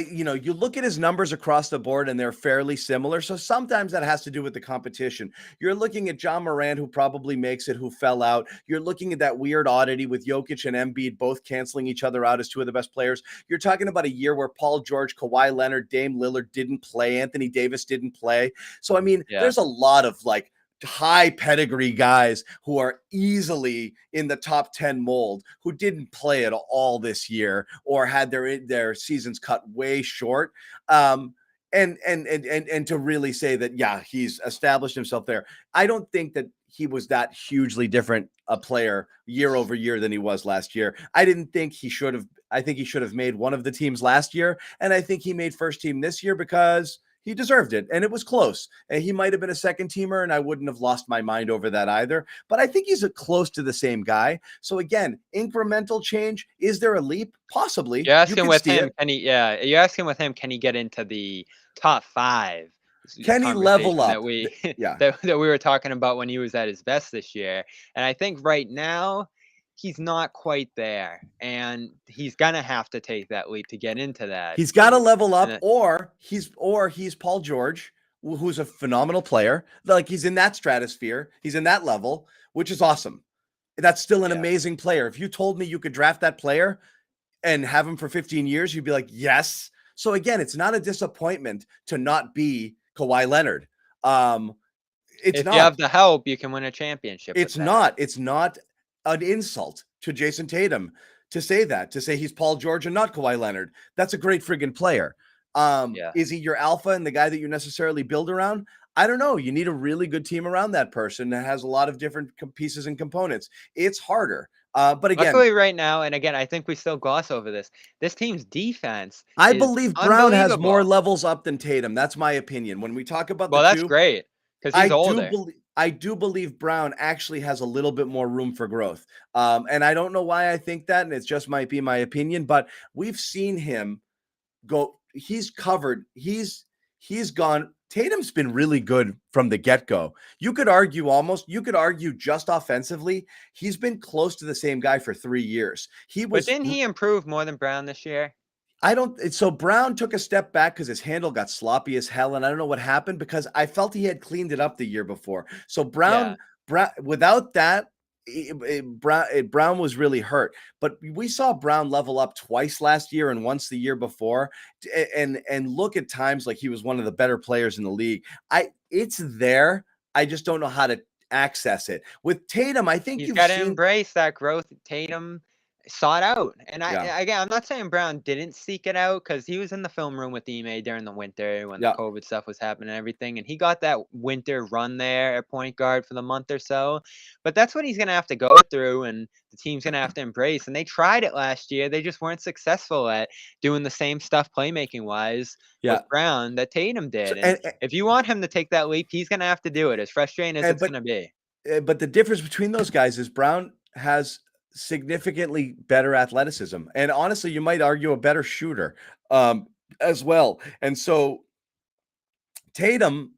you look at his numbers across the board and they're fairly similar. So sometimes that has to do with the competition. You're looking at John Morant, who probably makes it, who fell out. You're looking at that weird oddity with Jokic and Embiid both canceling each other out as two of the best players. You're talking about a year where Paul George, Kawhi Leonard, Dame Lillard didn't play. Anthony Davis didn't play. So, I mean, Yeah. there's a lot of like high pedigree guys who are easily in the top 10 mold who didn't play at all this year or had their seasons cut way short. And to really say that, yeah, he's established himself there. I don't think that he was that hugely different a player year over year than he was last year. I think he should have made one of the teams last year. And I think he made first team this year because he deserved it, and it was close. And he might have been a second teamer, and I wouldn't have lost my mind over that either. But I think he's close to the same guy. So again, incremental change. Is there a leap? Possibly. You're asking can with see him, it. you're asking with him, can he get into the top 5? Can he level Conversation that up? we Yeah. that we were talking about when he was at his best this year. And I think right now he's not quite there, and he's gonna have to take that leap to get into that He's got to group. level And up, or he's Paul George, who's a phenomenal player. Like, he's in that stratosphere. He's in that level, which is awesome. That's still an Yeah. amazing player. If you told me you could draft that player and have him for 15 years, you'd be like, yes. So again, it's not a disappointment to not be Kawhi Leonard. It's If you have not. the help, you can win a championship with It's that. not. It's not an insult to Jason Tatum to say he's Paul George and not Kawhi Leonard. That's a great friggin' player. Yeah. Is he your alpha and the guy that you necessarily build around? I don't know. You need a really good team around that person that has a lot of different pieces and components. It's harder. But again, Luckily right now, and again, I think we still gloss over this. This team's defense I is believe Brown has more unbelievable. levels up than Tatum. That's my opinion. When we talk about the Well, that's two, great because he's older. I do believe Brown actually has a little bit more room for growth. And I don't know why I think that, and it just might be my opinion, but we've seen him go. He's covered. He's gone. Tatum's been really good from the get-go. You could argue just offensively, he's been close to the same guy for 3 years. But didn't he improve more than Brown this year? So Brown took a step back because his handle got sloppy as hell, and I don't know what happened because I felt he had cleaned it up the year before. So Yeah. Brown without that, Brown was really hurt. But we saw Brown level up twice last year and once the year before, and look at times like he was one of the better players in the league. It's there. I just don't know how to access it. With Tatum, I think He's you've got to seen. embrace that growth Tatum sought out. And Yeah, again, I'm not saying Brown didn't seek it out because he was in the film room with Ime during the winter when the yeah. COVID stuff was happening and everything. And he got that winter run there at point guard for the month or so. But that's what he's going to have to go through and the team's going to have to embrace. And they tried it last year. They just weren't successful at doing the same stuff playmaking wise Yeah. with Brown that Tatum did. So, And if you want him to take that leap, he's going to have to do it as frustrating as it's going to be. But the difference between those guys is Brown has significantly better athleticism, and honestly, you might argue a better shooter as well. And so Tatum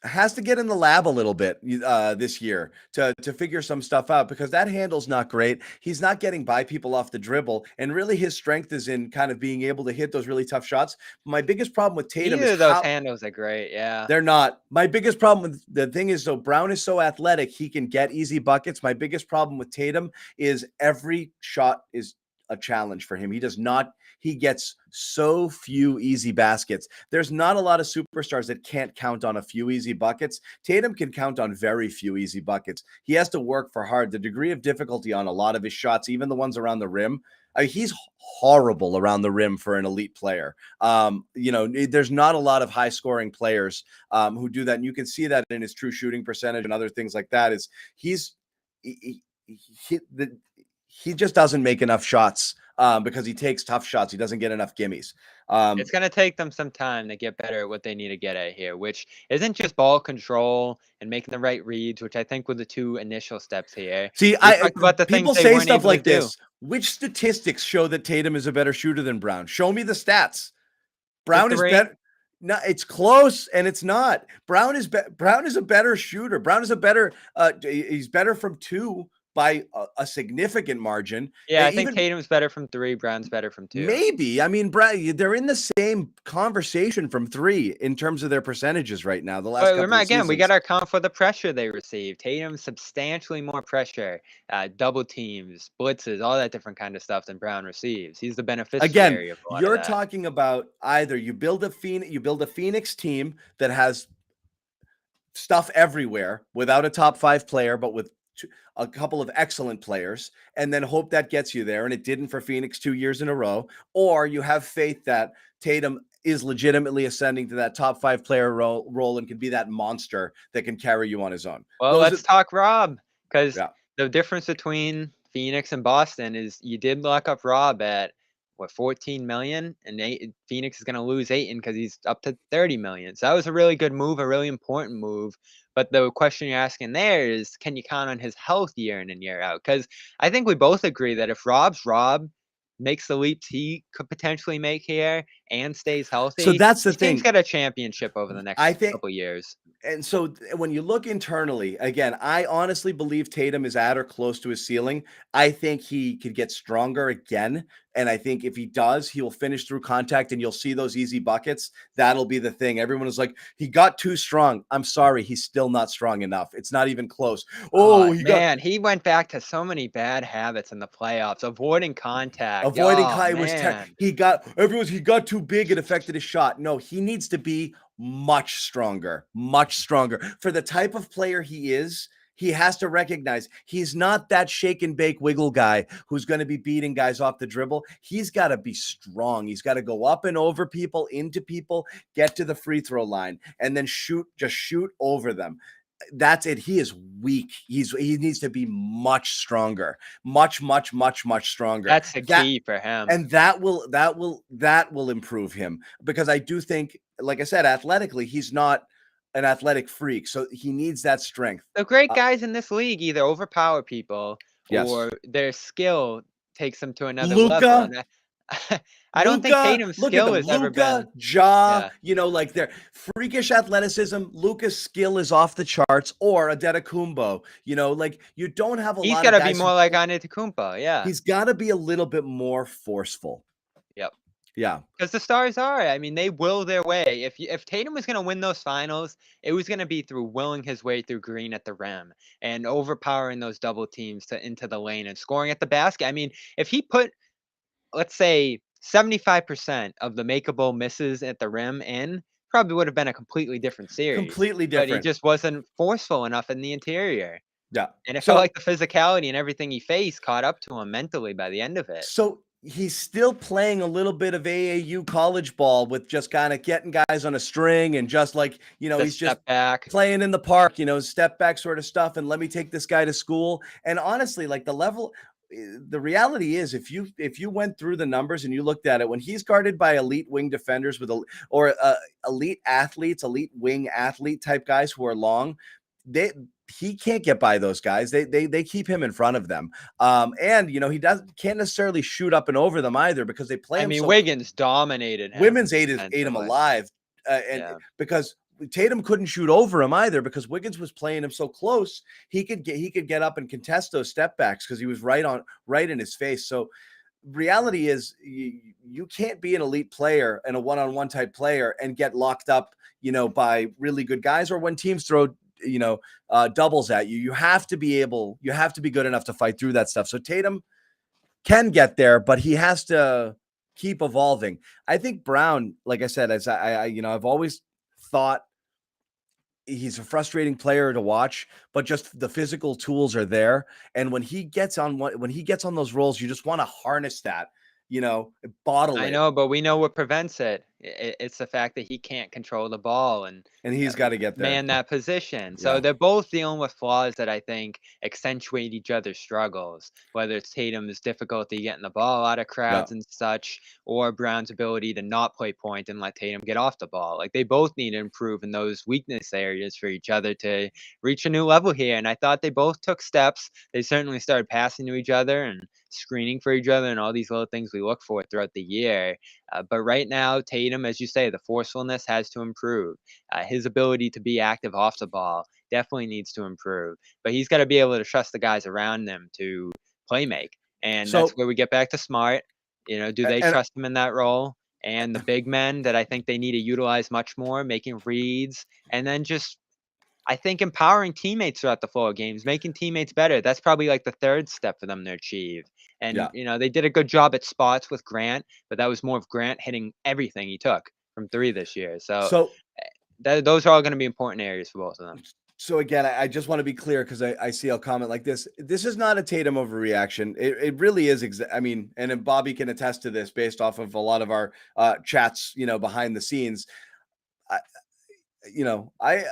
has to get in the lab a little bit this year to figure some stuff out because that handle's not great. He's not getting by people off the dribble, and really his strength is in kind of being able to hit those really tough shots. My biggest problem with Tatum Either is of those how handles are great, yeah. they're not. My biggest problem with the thing is, though, Brown is so athletic, he can get easy buckets. My biggest problem with Tatum is every shot is a challenge for him. He gets so few easy baskets. There's not a lot of superstars that can't count on a few easy buckets. Tatum can count on very few easy buckets. He has to work for hard. The degree of difficulty on a lot of his shots, even the ones around the rim, he's horrible around the rim for an elite player. There's not a lot of high scoring players who do that. And you can see that in his true shooting percentage and other things like that he just doesn't make enough shots because he takes tough shots. He doesn't get enough gimmies. It's going to take them some time to get better at what they need to get at here, which isn't just ball control and making the right reads, which I think were the two initial steps here. See, talked about the people things they say weren't stuff able like to do. this. Which statistics show that Tatum is a better shooter than Brown? Show me the stats. Brown is better. No, it's close, and it's not. Brown is a better shooter. Brown is a better. He's better from two by a significant margin. Yeah, I think Tatum's better from three. Brown's better from two. Maybe. I mean, they're in the same conversation from three in terms of their percentages right now. The last couple of seasons. We got our count for the pressure they received. Tatum substantially more pressure, double teams, blitzes, all that different kind of stuff than Brown receives. He's the beneficiary of a lot you're of that. talking about either you build a Phoenix team that has stuff everywhere without a top 5 player, but with a couple of excellent players, and then hope that gets you there. And it didn't for Phoenix 2 years in a row. Or you have faith that Tatum is legitimately ascending to that top 5 player role and can be that monster that can carry you on his own. Well, let's talk Rob, because the difference between Phoenix and Boston is you did lock up Rob at $14 million, and Phoenix is going to lose Ayton because he's up to $30 million. So that was a really good move, a really important move. But the question you're asking there is, can you count on his health year in and year out? Because I think we both agree that if Rob makes the leaps he could potentially make here and stays healthy, so that's the thing. He's got a championship over the next couple years. And so when you look internally, again, I honestly believe Tatum is at or close to his ceiling. I think he could get stronger again. And I think if he does, he will finish through contact and you'll see those easy buckets. That'll be the thing. Everyone is like, he got too strong. I'm sorry. He's still not strong enough. It's not even close. Oh, Oh, he got man, he went back to so many bad habits in the playoffs, avoiding contact. avoiding Oh, Kai was man. he got too big. It affected his shot. No, he needs to be much stronger for the type of player he is. He has to recognize he's not that shake and bake wiggle guy who's going to be beating guys off the dribble. He's got to be strong. He's got to go up and over people, into people, get to the free throw line, and then just shoot over them. That's it. He is weak. He needs to be much stronger, much stronger. That's the key for him. And that will improve him, because I do think, like I said, athletically, he's not an athletic freak, so he needs that strength. The great guys in this league either overpower people Yes. or their skill takes them to another level, Luca, and I don't think Tatum's look at skill them. has ever Luca, been. Ja, Yeah. like their freakish athleticism. Luca's skill is off the charts, or Adetokounmpo. Like you don't have a He's lot of gotta be guys who more like Antetokounmpo, yeah. he's got to be a little bit more forceful. Yep. Yeah. Because the stars are. I mean, they will their way. If Tatum was gonna win those finals, it was gonna be through willing his way through Green at the rim and overpowering those double teams into the lane and scoring at the basket. I mean, if he put, let's say, 75% of the makeable misses at the rim in, probably would have been a completely different series. Completely But he different. just wasn't forceful enough in the interior. Yeah. And it felt So like the physicality and everything he faced caught up to him mentally by the end of it. So he's still playing a little bit of AAU college ball with just kind of getting guys on a string and just like, The he's just step back. playing in the park, step back sort of stuff. And let me take this guy to school. And honestly, like the reality is if you went through the numbers and you looked at it, when he's guarded by elite wing defenders elite athletes, elite wing athlete type guys who are long, he can't get by those guys. They keep him in front of them. And he can't necessarily shoot up and over them either, because they play I him mean, so Wiggins dominated him women's ate him defensively. alive. And Yeah. because Tatum couldn't shoot over him either, because Wiggins was playing him so close, he could get up and contest those step backs because he was right in his face. So reality is you can't be an elite player and a one-on-one type player and get locked up, by really good guys, or when teams throw, doubles at you. You have to be good enough to fight through that stuff. So Tatum can get there, but he has to keep evolving. I think Brown, like I said, as I've always thought he's a frustrating player to watch, but just the physical tools are there. And when he gets on those rolls, you just want to harness that, bottle I it, know, but we know what prevents it. It's the fact that he can't control the ball and and he's got to get there. man that position. So Yeah. they're both dealing with flaws that I think accentuate each other's struggles, whether it's Tatum's difficulty getting the ball out of Yeah. crowds and such, or Brown's ability to not play point and let Tatum get off the ball. Like they both need to improve in those weakness areas for each other to reach a new level here. And I thought they both took steps. They certainly started passing to each other and screening for each other and all these little things we look for throughout the year. But right now, Tatum, as you say, the forcefulness has to improve. His ability to be active off the ball definitely needs to improve. But he's got to be able to trust the guys around him to play make. And that's So, where we get back to Smart. Do they and trust him in that role? And the big men that I think they need to utilize much more, making reads, and then just I think empowering teammates throughout the flow of games, making teammates better. That's probably like the third step for them to achieve. And, yeah. they did a good job at spots with Grant, but that was more of Grant hitting everything he took from three this year. So So those are all going to be important areas for both of them. So again, I just want to be clear, because I see a comment like this. This is not a Tatum overreaction. It really is. I mean, and then Bobby can attest to this based off of a lot of our chats, behind the scenes. I, you know, I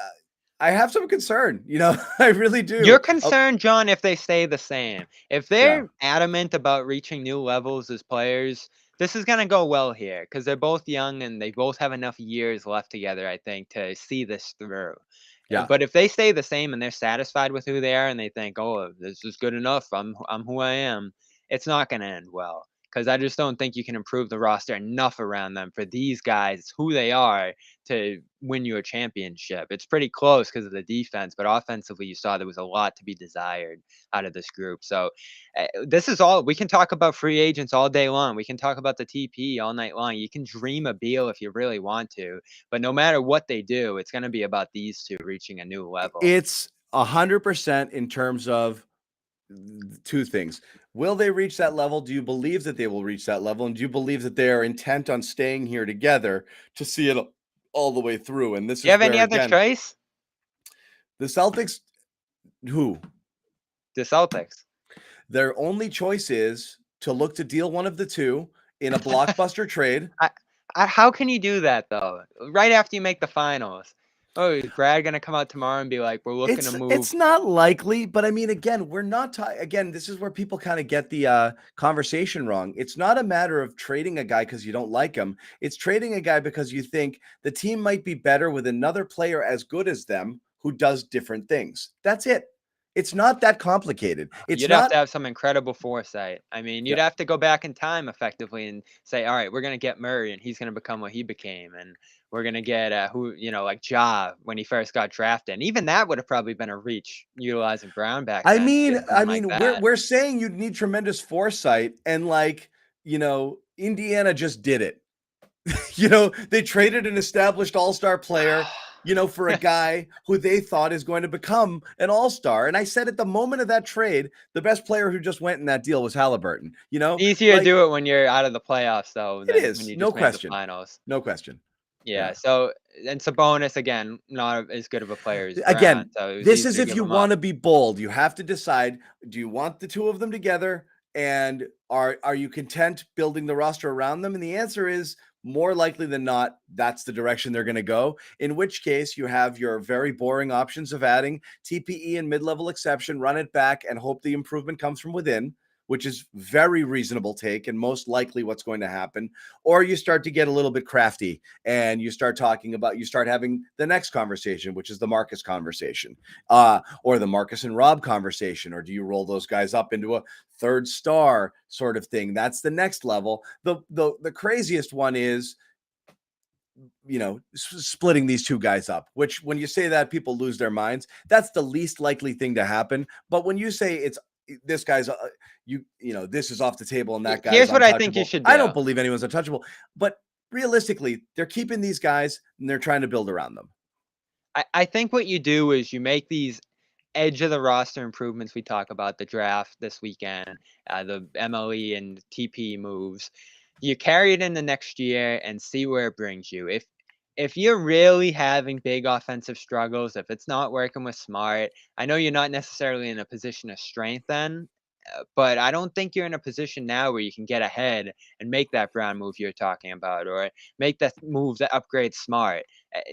I have some concern. I really You're do. concerned, John, if they stay the same. If Yeah, they're adamant about reaching new levels as players, this is gonna go well here because they're both young and they both have enough years left together, I think, to see this through. yeah. But if they stay the same and they're satisfied with who they are and they think, "Oh, this is good enough. I'm who I am," it's not gonna end well. because I just don't think you can improve the roster enough around them for these guys, who they are, to win you a championship. It's pretty close because of the defense, but offensively, you saw there was a lot to be desired out of this group. So this is all we can talk about free agents all day long. We can talk about the TP all night long. You can dream a Beal if you really want to, but no matter what they do, it's going to be about these two reaching a new level. It's 100% in terms of two things. Will they reach that level? Do you believe that they will reach that level? And do you believe that they are intent on staying here together to see it all the way through? And this Do you is have any where, other again, choice? the Celtics, who? The Celtics. Their only choice is to look to deal one of the two in a blockbuster trade. How can you do that though? Right after you make the finals. Oh, is Brad gonna come out tomorrow and be like, "We're looking to move"? It's not likely, but I mean, again, we're not again, this is where people kind of get the conversation wrong. It's not a matter of trading a guy because you don't like him. It's trading a guy because you think the team might be better with another player as good as them who does different things. That's it. It's not that complicated. It's You'd have not. to have some incredible foresight. I mean, you'd Yeah. have to go back in time effectively and say, "All right, we're gonna get Murray, and he's gonna become what he became, and we're gonna get who like Ja when he first got drafted." And even that would have probably been a reach utilizing Brown back I then to mean, get someone like we're that. we're saying you'd need tremendous foresight, and Indiana just did it. They traded an established all-star player, for a guy who they thought is going to become an all-star. And I said at the moment of that trade, the best player who just went in that deal was Halliburton. Easier to Like do it when you're out of the playoffs though it than when is, you no just made the question. finals. No question. Yeah, Yeah. so and Sabonis again, not as good of a player as Brown, Again, so it was this easy is to if give you him up. want to be bold. You have to decide, do you want the two of them together? And are you content building the roster around them? And the answer is more likely than not, that's the direction they're going to go. In which case, you have your very boring options of adding TPE and mid-level exception, run it back, and hope the improvement comes from within, which is very reasonable take and most likely what's going to happen. Or you start to get a little bit crafty and you start having the next conversation, which is the Marcus conversation, or the Marcus and Rob conversation, or do you roll those guys up into a third star sort of thing? That's the next level. The craziest one is splitting these two guys up, which when you say that, people lose their minds. That's the least likely thing to happen. But when you say it's this guy's this is off the table and that guy's Here's what I think you untouchable, should I do. don't believe anyone's untouchable. But realistically, they're keeping these guys and they're trying to build around them. I think what you do is you make these edge of the roster improvements we talk about, the draft this weekend, the MLE and TP moves. You carry it in the next year and see where it brings you. If you're really having big offensive struggles, if it's not working with Smart, I know you're not necessarily in a position of strength then, but I don't think you're in a position now where you can get ahead and make that Brown move you're talking about, or make that move that upgrades Smart.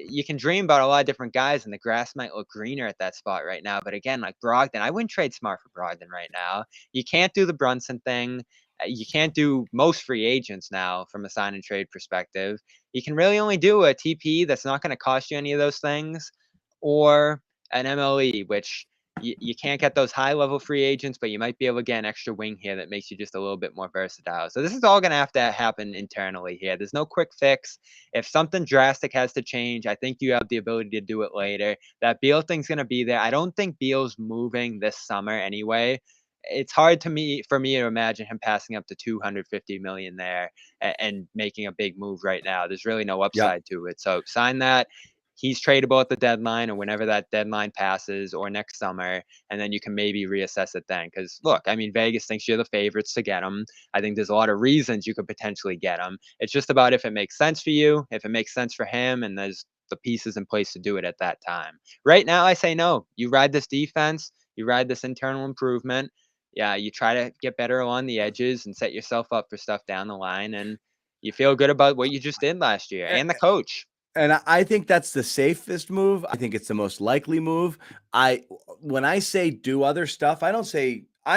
You can dream about a lot of different guys, and the grass might look greener at that spot right now. But again, like Brogdon, I wouldn't trade Smart for Brogdon right now. You can't do the Brunson thing. You can't do most free agents now from a sign and trade perspective. You can really only do a TP that's not going to cost you any of those things, or an MLE, which you can't get those high level free agents, but you might be able to get an extra wing here that makes you just a little bit more versatile. So this is all going to have to happen internally here. There's no quick fix. If something drastic has to change, I think you have the ability to do it later. That Beal thing's going to be there. I don't think Beal's moving this summer anyway. It's hard for me to imagine him passing up to 250 million there and making a big move right now. There's really no Yeah. upside to it. So sign that. He's tradable at the deadline or whenever that deadline passes or next summer, and then you can maybe reassess it then. Because look, I mean, Vegas thinks you're the favorites to get him. I think there's a lot of reasons you could potentially get him. It's just about if it makes sense for you, if it makes sense for him, and there's the pieces in place to do it at that time. Right now, I say no. You ride this defense, you ride this internal improvement. Yeah, you try to get better along the edges and set yourself up for stuff down the line, and you feel good about what you just did last year and the coach. And I think that's the safest move. I think it's the most likely move. When I say do other stuff, I'm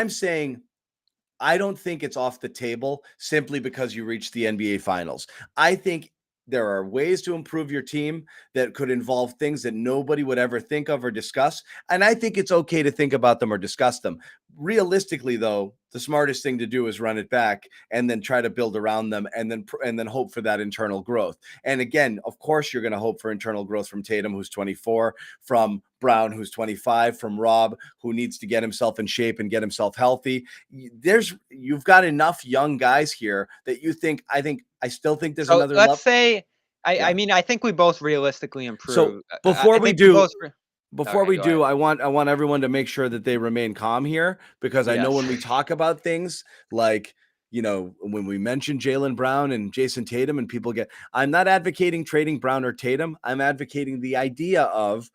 saying I don't think it's off the table simply because you reached the NBA finals. I think there are ways to improve your team that could involve things that nobody would ever think of or discuss. And I think it's okay to think about them or discuss them. Realistically, though, the smartest thing to do is run it back and then try to build around them and then hope for that internal growth. And again, of course, you're going to hope for internal growth from Tatum, who's 24, from Brown, who's 25, from Rob, who needs to get himself in shape and get himself healthy. You've got enough young guys here that I still think there's So another let's level. say, Yeah. I mean, I think we both realistically So improve. before I we think we do, both. before Okay, we go ahead. do, I want everyone to make sure that they remain calm here, because I know Yes. when we talk about things like, when we mention Jaylen Brown and Jason Tatum and people I'm not advocating trading Brown or Tatum. I'm advocating the idea of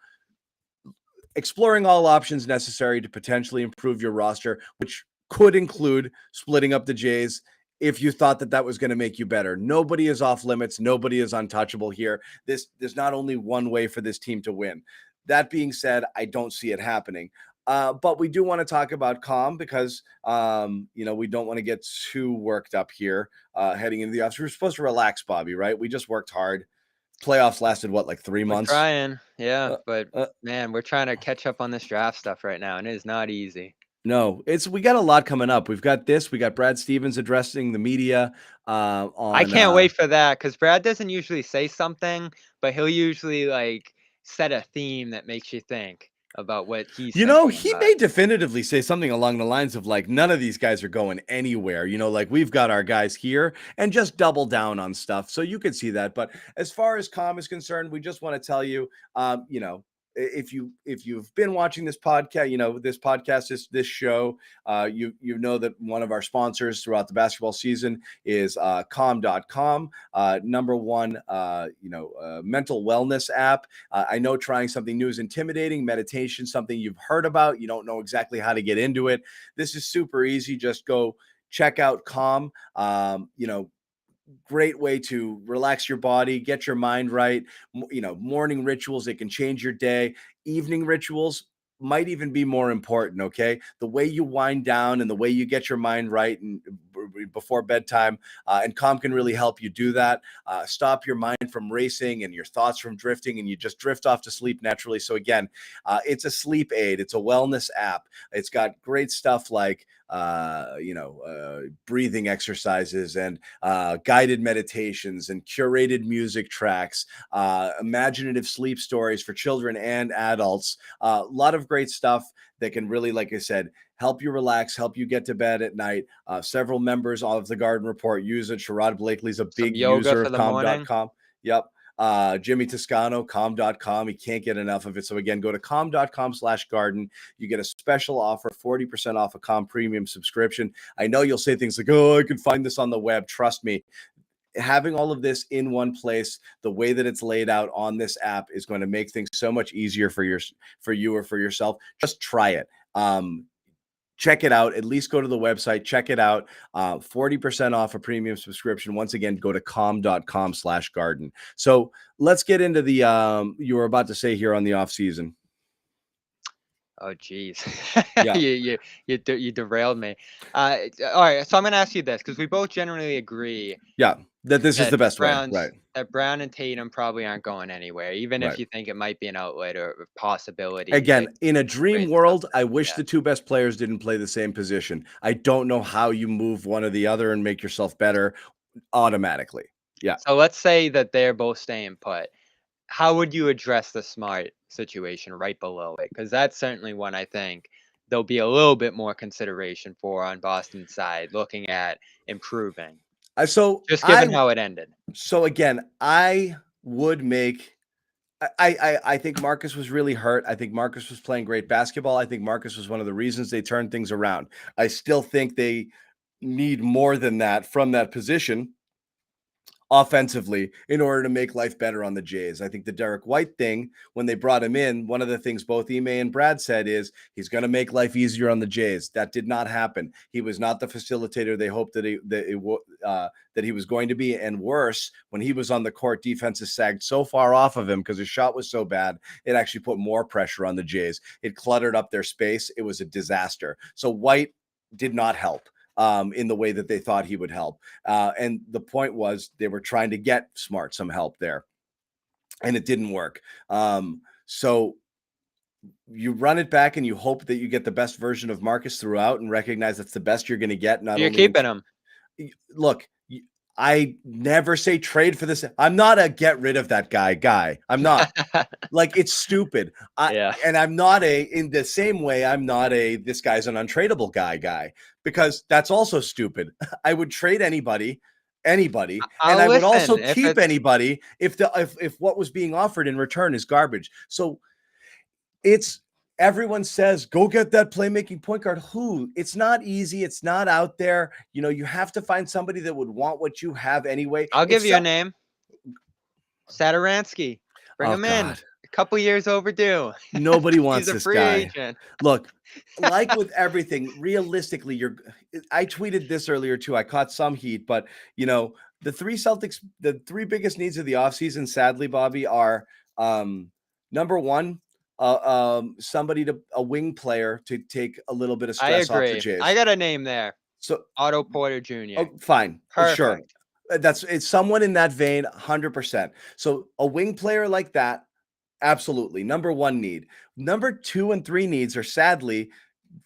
exploring all options necessary to potentially improve your roster, which could include splitting up the Jays if you thought that was going to make you better. Nobody is off limits. Nobody is untouchable here. There's not only one way for this team to win. That being said, I don't see it happening. But we do want to talk about calm because, we don't want to get too worked up here heading into the offseason. We're supposed to relax, Bobby, right? We just worked hard. Playoffs lasted, what, like 3 We're months? trying, yeah, Uh, but uh, man, we're trying to catch up on this draft stuff right now, and it is not easy. No, we got a lot coming up. We got Brad Stevens addressing the media I on can't wait for that because Brad doesn't usually say something, but he'll usually like set a theme that makes you think about what he's thinking he about. may definitively say something along the lines of like, none of these guys are going anywhere. Like we've got our guys here, and just double down on stuff. So you could see that. But as far as calm is concerned, we just want to tell you, if you've been watching this podcast, this show, you know that one of our sponsors throughout the basketball season is calm.com, number one mental wellness app. I know trying something new is intimidating. Meditation, something you've heard about, you don't know exactly how to get into it. This is super easy. Just go check out Calm. Great way to relax your body, get your mind right. Morning rituals, it can change your day. Evening rituals might even be more important. Okay, the way you wind down and the way you get your mind right and before bedtime, and Calm can really help you do that. Stop your mind from racing and your thoughts from drifting, and you just drift off to sleep naturally. So again, it's a sleep aid. It's a wellness app. It's got great stuff like breathing exercises and guided meditations and curated music tracks, imaginative sleep stories for children and adults. A lot of great stuff that can really, like I said, help you relax, help you get to bed at night. Several members of the Garden Report use it. Sherrod Blakely's a Some big yoga user for of the morning. calm.com. Yep. Jimmy Toscano, calm.com. He can't get enough of it. So again, go to calm.com/garden. You get a special offer, 40% off a Calm premium subscription. I know you'll say things like, oh, I can find this on the web. Trust me. Having all of this in one place, the way that it's laid out on this app is going to make things so much easier for you or for yourself. Just try it. Check it out. At least go to the website. Check it out. 40% off a premium subscription. Once again, go to calm.com/garden. So let's get into the you were about to say here on the off season. Oh, geez. Yeah. You derailed me. All right, so I'm gonna ask you this because we both generally agree Yeah. That this is that the best way. Right. Brown and Tatum probably aren't going anywhere, even if Right. you think it might be an outlet or a possibility to Again, in a dream trade stuff world, for I him. wish Yeah. the two best players didn't play the same position. I don't know how you move one or the other and make yourself better automatically. Yeah. So let's say that they're both staying put. How would you address the Smart situation right below it? Because that's certainly one I think there'll be a little bit more consideration for on Boston's side, looking at improving, I so just given I how it ended. so again, I would make I think Marcus was really hurt. I think Marcus was playing great basketball. I think Marcus was one of the reasons they turned things around. I still think they need more than that from that position offensively in order to make life better on the Jays. I think the Derek White thing, when they brought him in, one of the things both Ime and Brad said is he's going to make life easier on the Jays. That did not happen. He was not the facilitator they hoped that he was going to be. And worse, when he was on the court, defenses sagged so far off of him because his shot was so bad, it actually put more pressure on the Jays. It cluttered up their space. It was a disaster. So White did not help in the way that they thought he would help. And the point was they were trying to get Smart some help there, and it didn't work. So you run it back and you hope that you get the best version of Marcus throughout and recognize that's the best you're going to get. Not You're only keeping him. look, I never say trade for this. I'm not a get rid of that guy. I'm not. Like, it's stupid. Yeah. And I'm not in the same way, I'm not this guy's an untradeable guy, because that's also stupid. I would trade anybody, and I would also Listen, if keep it's anybody if what was being offered in return is garbage. So it's everyone says, go get that playmaking point guard. Who? It's not easy. It's not out there. You have to find somebody that would want what you have anyway. I'll give It's you a name. Saturansky. Bring Oh him in. God. A couple years overdue. Nobody wants He's a this free guy. agent. Look, like with everything, realistically, I tweeted this earlier too. I caught some heat, but the three biggest needs of the offseason, sadly, Bobby, are number one, a wing player to take a little bit of I stress off the agree. Jays. I got a name there. So, Otto Porter Jr. oh, fine. Sure. Perfect. It's someone in that vein, 100%. So a wing player like that, absolutely. Number one need. Number 2 and 3 needs are sadly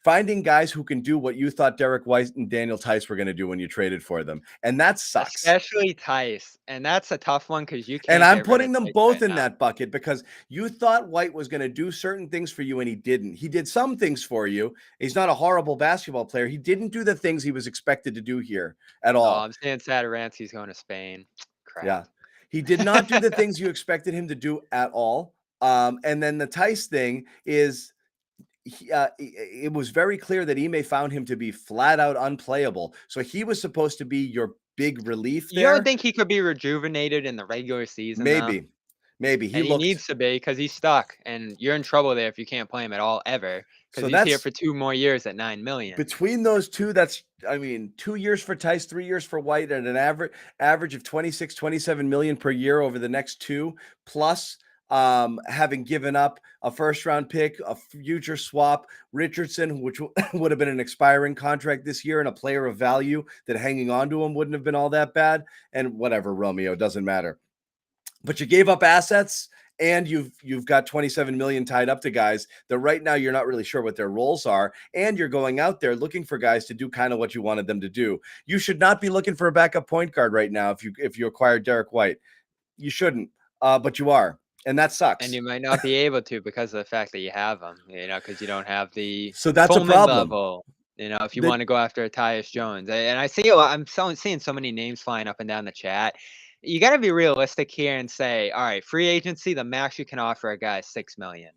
finding guys who can do what you thought Derek White and Daniel Tice were going to do when you traded for them. And that sucks. Especially Tice. And that's a tough one because you can't And I'm get rid putting of them Tice both right in now. that bucket because you thought White was going to do certain things for you and he didn't. He did some things for you. He's not a horrible basketball player. He didn't do the things he was expected to do here at Oh, all. I'm saying Saturansky's going to Spain. Crap. Yeah. He did not do the things you expected him to do at all. And then the Tice thing is it was very clear that Ime found him to be flat out unplayable. So he was supposed to be your big relief there. You don't think he could be rejuvenated in the regular season? Maybe. Though? He needs to be because he's stuck, and you're in trouble there if you can't play him at all ever. Because he's here for 2 more years at $9 million. Between those two, 2 years for Tice, 3 years for White, at an average of 26, 27 million per year over the next 2, plus having given up a first round pick, a future swap, Richardson, which would have been an expiring contract this year, and a player of value that hanging on to him wouldn't have been all that bad. And whatever, Romeo, doesn't matter. But you gave up assets, and you've got 27 million tied up to guys that right now you're not really sure what their roles are, and you're going out there looking for guys to do kind of what you wanted them to do. You should not be looking for a backup point guard right now if you acquired Derek White. You shouldn't, but you are. And that sucks. And you might not be able to because of the fact that you have him, because you don't have the so that's Pullman a problem. Level, if you want to go after Tyus Jones. And I see I'm seeing so many names flying up and down the chat. You got to be realistic here and say, all right, free agency, the max you can offer a guy is $6 million.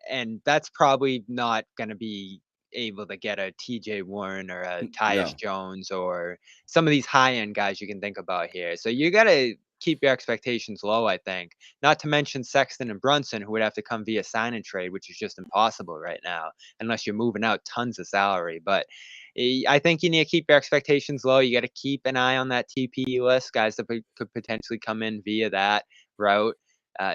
And that's probably not going to be able to get a TJ Warren or a Tyus Jones or some of these high-end guys you can think about here. So you got to keep your expectations low, I think. Not to mention Sexton and Brunson, who would have to come via sign and trade, which is just impossible right now, unless you're moving out tons of salary. But I think you need to keep your expectations low. You got to keep an eye on that TPE list, guys that could potentially come in via that route.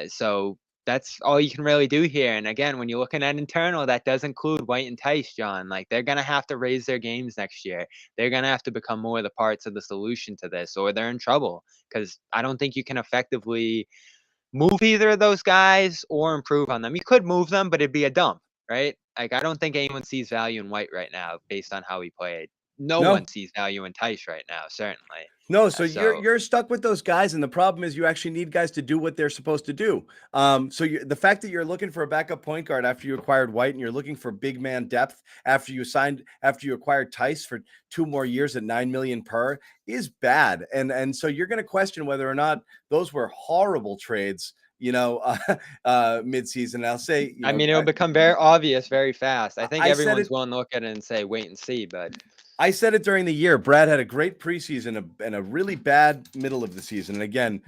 So that's all you can really do here. And again, when you're looking at internal, that does include White and Tice, John. Like, they're going to have to raise their games next year. They're going to have to become more of the parts of the solution to this, or they're in trouble, because I don't think you can effectively move either of those guys or improve on them. You could move them, but it'd be a dump, right? Like, I don't think anyone sees value in White right now based on how he played. No one sees value in Tice right now, certainly. No, so you're stuck with those guys, and the problem is you actually need guys to do what they're supposed to do. So the fact that you're looking for a backup point guard after you acquired White, and you're looking for big man depth after you acquired Tice for 2 more years at $9 million per is bad, and so you're going to question whether or not those were horrible trades. Mid-season. And I'll say, it'll become very obvious very fast. I think everyone's willing to look at it and say, wait and see, but I said it during the year. Brad had a great preseason and a really bad middle of the season. And again,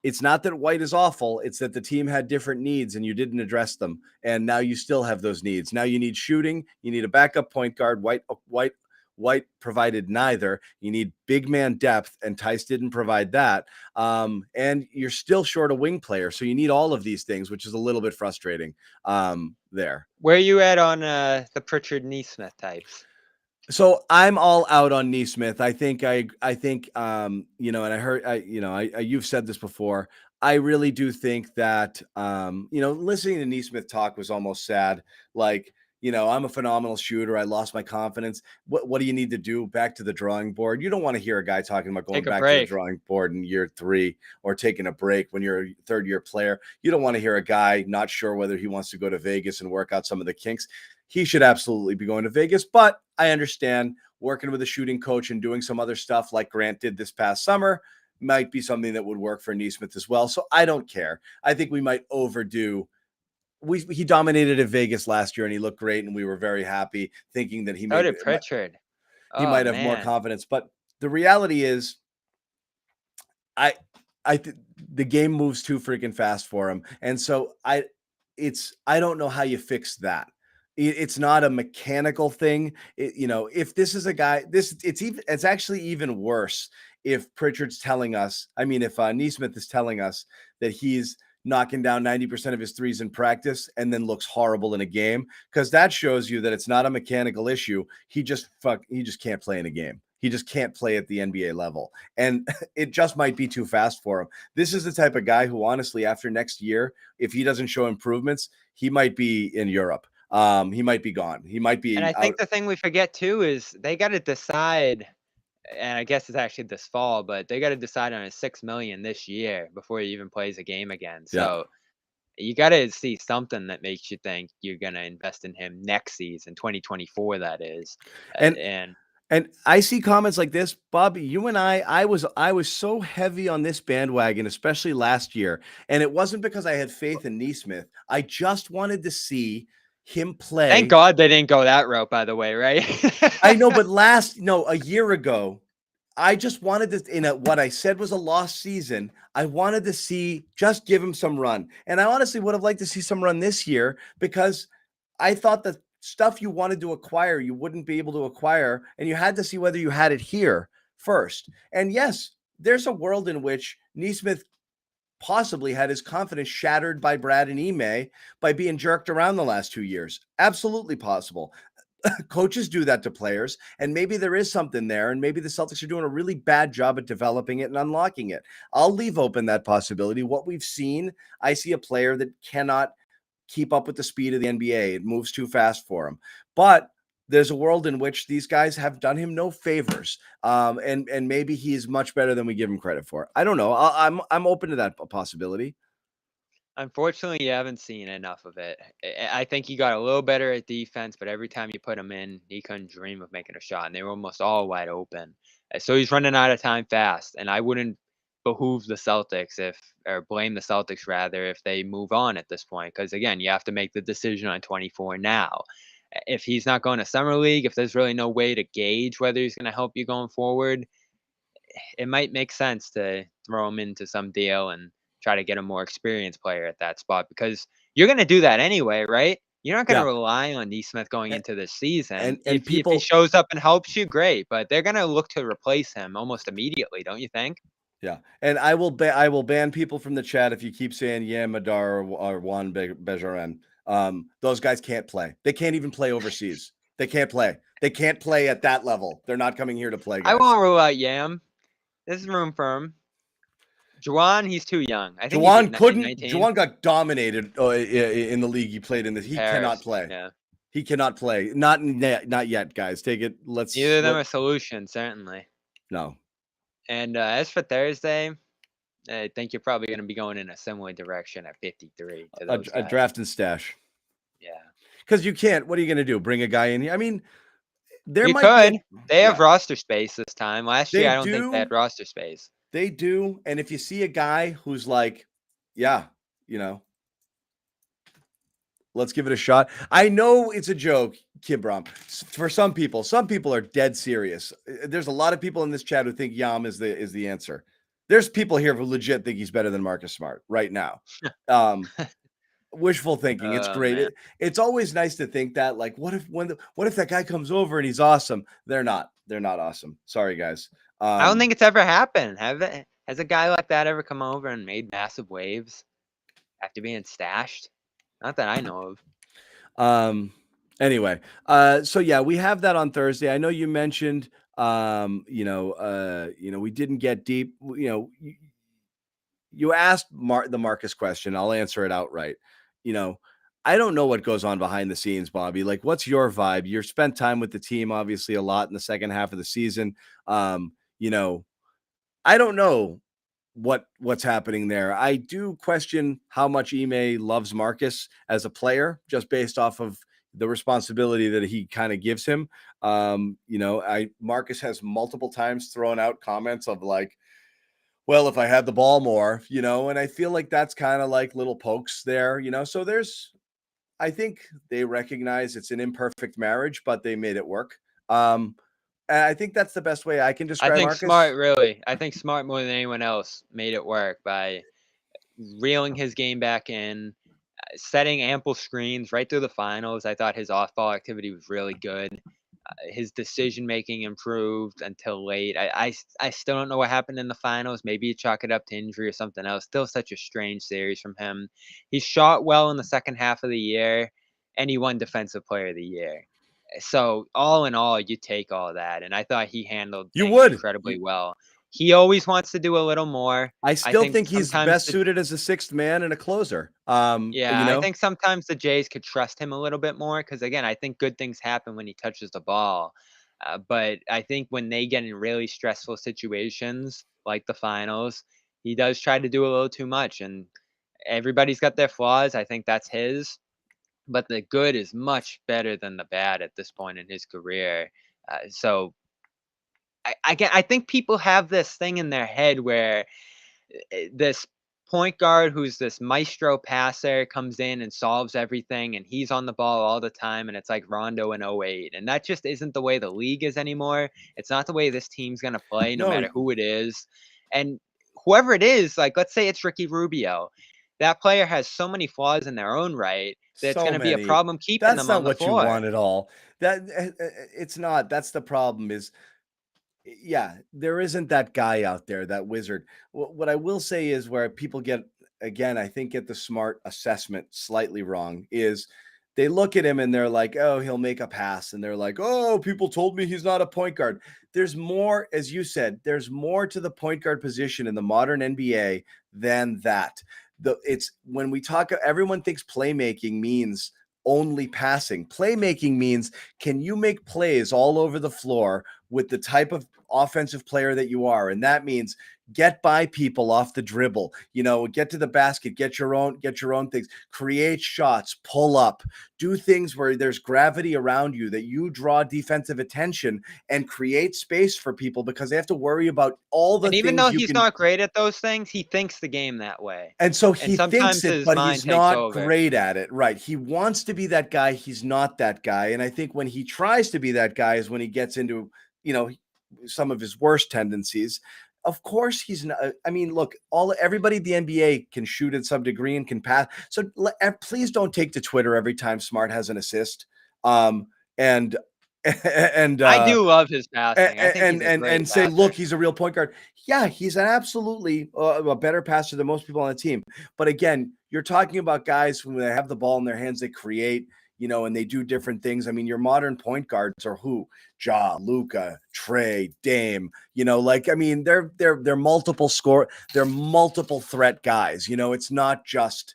it's not that White is awful. It's that the team had different needs and you didn't address them. And now you still have those needs. Now you need shooting. You need a backup point guard. White provided neither. You need big man depth, and Tice didn't provide that. And you're still short a wing player. So you need all of these things, which is a little bit frustrating there. Where are you at on the Pritchard Nesmith types? So I'm all out on Nesmith. I think, and I heard, you've said this before. I really do think that, listening to Neesmith talk was almost sad. Like, I'm a phenomenal shooter. I lost my confidence. What do you need to do? Back to the drawing board. You don't want to hear a guy talking about going Take a back to the break. drawing board in year 3 or taking a break when you're a third-year player. You don't want to hear a guy not sure whether he wants to go to Vegas and work out some of the kinks. He should absolutely be going to Vegas, but I understand working with a shooting coach and doing some other stuff like Grant did this past summer might be something that would work for Neesmith as well. So I don't care. I think we might overdo. He dominated at Vegas last year and he looked great, and we were very happy, thinking that So did Pritchard. he Oh might have more man. confidence. But the reality is, I the game moves too freaking fast for him, and so I don't know how you fix that. It's not a mechanical thing. If this is a guy, it's actually even worse if Pritchard's telling us. I mean, if Neesmith is telling us that he's knocking down 90% of his threes in practice and then looks horrible in a game, because that shows you that it's not a mechanical issue. He just can't play in a game. He just can't play at the NBA level. And it just might be too fast for him. This is the type of guy who, honestly, after next year, if he doesn't show improvements, he might be in Europe. He might be gone. He might And be I out. think the thing we forget too is they got to decide, and I guess it's actually this fall, but they got to decide on a $6 million this year before he even plays a game again. Yeah. So you got to see something that makes you think you're going to invest in him next season, 2024, that is. And I see comments like this, Bobby. You and I was so heavy on this bandwagon, especially last year, and it wasn't because I had faith in Neesmith. I just wanted to see him play. Thank God they didn't go that route, by the way, right? I know, but a year ago, I just wanted to, what I said was a lost season, I wanted to just give him some run. And I honestly would have liked to see some run this year, because I thought the stuff you wanted to acquire, you wouldn't be able to acquire. And you had to see whether you had it here first. And yes, there's a world in which Neesmith possibly had his confidence shattered by Brad and Ime by being jerked around the last 2 years. Absolutely possible. Coaches do that to players, and maybe there is something there, and maybe the Celtics are doing a really bad job at developing it and unlocking it. I'll leave open that possibility. What we've seen, I see a player that cannot keep up with the speed of the NBA. It moves too fast for him. But there's a world in which these guys have done him no favors, and maybe he's much better than we give him credit for. I don't know. I'm open to that possibility. Unfortunately, you haven't seen enough of it. I think he got a little better at defense, but every time you put him in, he couldn't dream of making a shot, and they were almost all wide open. So he's running out of time fast, and I wouldn't behoove the Celtics or blame the Celtics rather if they move on at this point, because again, you have to make the decision on 24 now. If he's not going to summer league, if there's really no way to gauge whether he's going to help you going forward, it might make sense to throw him into some deal and try to get a more experienced player at that spot, because you're going to do that anyway, right? You're not going to Yeah. rely on Neesmith going into this season. And If he people, shows up and helps you, great, but they're going to look to replace him almost immediately, don't you think? yeah, and I will ban people from the chat if you keep saying Madar or Juan Bejaran. Those guys can't play. They can't even play overseas. They can't play. They can't play at that level. They're not coming here to play, guys. I won't rule out Yam. There's room for him. Juwan, he's too young. I think Juwan he's couldn't. 19. Juwan got dominated in the league he played in. This he cannot play. Yeah. He cannot play. Not yet, guys. Take it. Neither of them are solutions, certainly. No. And as for Thursday, I think you're probably going to be going in a similar direction at 53 to those A guys. draft and stash. Yeah. Because you can't. What are you going to do? Bring a guy in here? I mean, You could. They have roster space this time. Last year, I don't think they had roster space. They do. And if you see a guy who's like, yeah, let's give it a shot. I know it's a joke, Kibram. For some people are dead serious. There's a lot of people in this chat who think Yam is the answer. There's people here who legit think he's better than Marcus Smart right now. Wishful thinking. It's great. It's always nice to think that, like, what if that guy comes over and he's awesome? They're not awesome. Sorry, guys. I don't think it's ever happened. Has a guy like that ever come over and made massive waves after being stashed? Not that I know of. Anyway, so yeah, we have that on Thursday. I know you mentioned, we didn't get deep. you asked the Marcus question. I'll answer it outright. I don't know what goes on behind the scenes, Bobby. Like, what's your vibe? You're spent time with the team, obviously, a lot in the second half of the season. You know, I don't know what's happening there. I do question how much Ime loves Marcus as a player, just based off of the responsibility that he kind of gives him. Marcus has multiple times thrown out comments of like, well, if I had the ball more, and I feel like that's kind of like little pokes there, So I think they recognize it's an imperfect marriage, but they made it work. And I think that's the best way I can describe Marcus. I think Smart more than anyone else made it work by reeling his game back in, setting ample screens right through the finals. I thought his off-ball activity was really good. His decision-making improved until late. I still don't know what happened in the finals. Maybe you chalk it up to injury or something else. Still such a strange series from him. He shot well in the second half of the year, and he won Defensive Player of the Year. So all in all, you take all that, and I thought he handled You things would. incredibly well. He always wants to do a little more. I I still think think he's sometimes best suited as a sixth man and a closer. I think sometimes the Jays could trust him a little bit more because, again, I think good things happen when he touches the ball. But I think when they get in really stressful situations like the finals, he does try to do a little too much. And everybody's got their flaws. I think that's his. But the good is much better than the bad at this point in his career. So I think people have this thing in their head where this point guard who's this maestro passer comes in and solves everything and he's on the ball all the time and it's like Rondo in '08, and that just isn't the way the league is anymore. It's not the way this team's going to play no No, matter who it is. And whoever it is, like let's say it's Ricky Rubio, that player has so many flaws in their own right that it's so going to be a many. problem keeping That's them on not the what you floor. want at all. It's not. That's the problem is, yeah, there isn't that guy out there, that wizard. What I will say is where people get, again, I think get the Smart assessment slightly wrong is they look at him and they're like, oh, he'll make a pass. And they're like, oh, people told me he's not a point guard. There's more, as you said, there's more to the point guard position in the modern NBA than that. It's when we talk, everyone thinks playmaking means only passing. Playmaking means, can you make plays all over the floor with the type of offensive player that you are? And that means get by people off the dribble, get to the basket, get your own things, create shots, pull up, do things where there's gravity around you that you draw defensive attention and create space for people because they have to worry about all the And even things though you he's can. not great at those things, he thinks the game that way. And so And he thinks sometimes it, his but mind he's takes not over. great at it. Right. He wants to be that guy. He's not that guy. And I think when he tries to be that guy is when he gets into, some of his worst tendencies. Of course, he's not. I mean, look, everybody in the NBA can shoot at some degree and can pass. So please don't take to Twitter every time Smart has an assist. And and I do love his passing. I think he's a great and say, look, passer. he's a real point guard. Yeah, he's an absolutely a better passer than most people on the team. But again, you're talking about guys when they have the ball in their hands, they create, and they do different things. I mean, your modern point guards are who? Ja, Luka, Trey, Dame. I mean, they're multiple score, they're multiple threat guys. It's not just,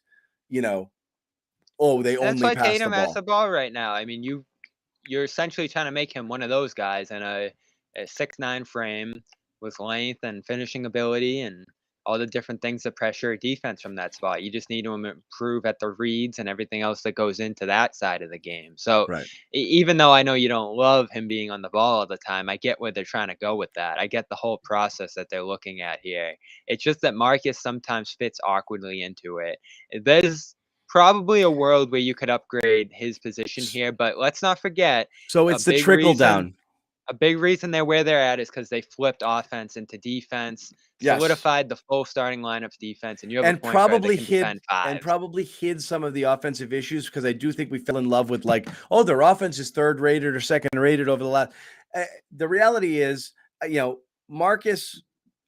oh, they That's only why pass the Tatum has ball. the ball right now. I mean, you're essentially trying to make him one of those guys in a 6'9" frame with length and finishing ability and all the different things that pressure defense from that spot. You just need to improve at the reads and everything else that goes into that side of the game. So Right. even though I know you don't love him being on the ball all the time, I get where they're trying to go with that. I get the whole process that they're looking at here. It's just that Marcus sometimes fits awkwardly into it. There's probably a world where you could upgrade his position here, but let's not forget So a it's the big trickle reason down. a big reason they're where they're at is because they flipped offense into defense, Yes. solidified the full starting lineup's defense, and you have a And point guard that probably can hid defend five. some of the offensive issues because I do think we fell in love with like, oh, their offense is third rated or second rated over the last. The reality is, Marcus.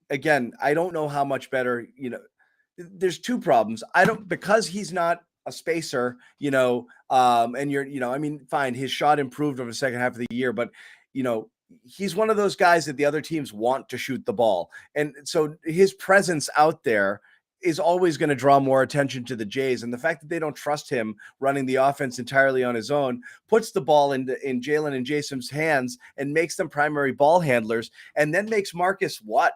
Again, I don't know how much better. There's two problems. Because he's not a spacer. And I mean, fine, his shot improved over the second half of the year, but he's one of those guys that the other teams want to shoot the ball, and so his presence out there is always going to draw more attention to the Jays. And the fact that they don't trust him running the offense entirely on his own puts the ball in Jaylen and Jason's hands and makes them primary ball handlers, and then makes Marcus what?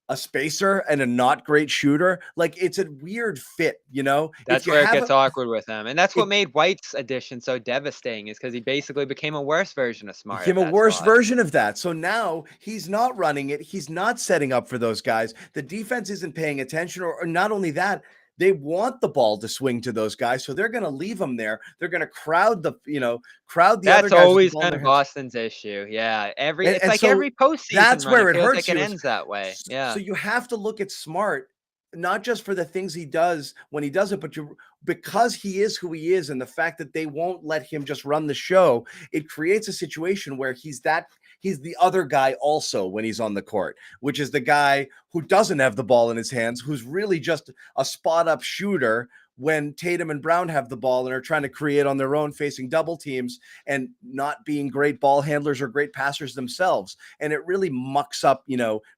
A spacer and a not great shooter. Like, it's a weird fit, if That's you where it have gets awkward with him, and that's what it made White's addition so devastating, is because he basically became a worse version of Smart became at a that worse spot. version of that. So now he's not running it. He's not setting up for those guys. The defense isn't paying attention, or not only that, they want the ball to swing to those guys. So they're going to leave them there. They're going to crowd the other That's guys with the always ball in been their hands. Boston's issue, yeah, it's And like so every postseason that's run, where it it feels hurts like it you. ends that way, So yeah. you have to look at Smart, not just for the things he does when he does it, but because he is who he is, and the fact that they won't let him just run the show, it creates a situation where he's the other guy also when he's on the court, which is the guy who doesn't have the ball in his hands, who's really just a spot up shooter when Tatum and Brown have the ball and are trying to create on their own, facing double teams and not being great ball handlers or great passers themselves. And it really mucks up,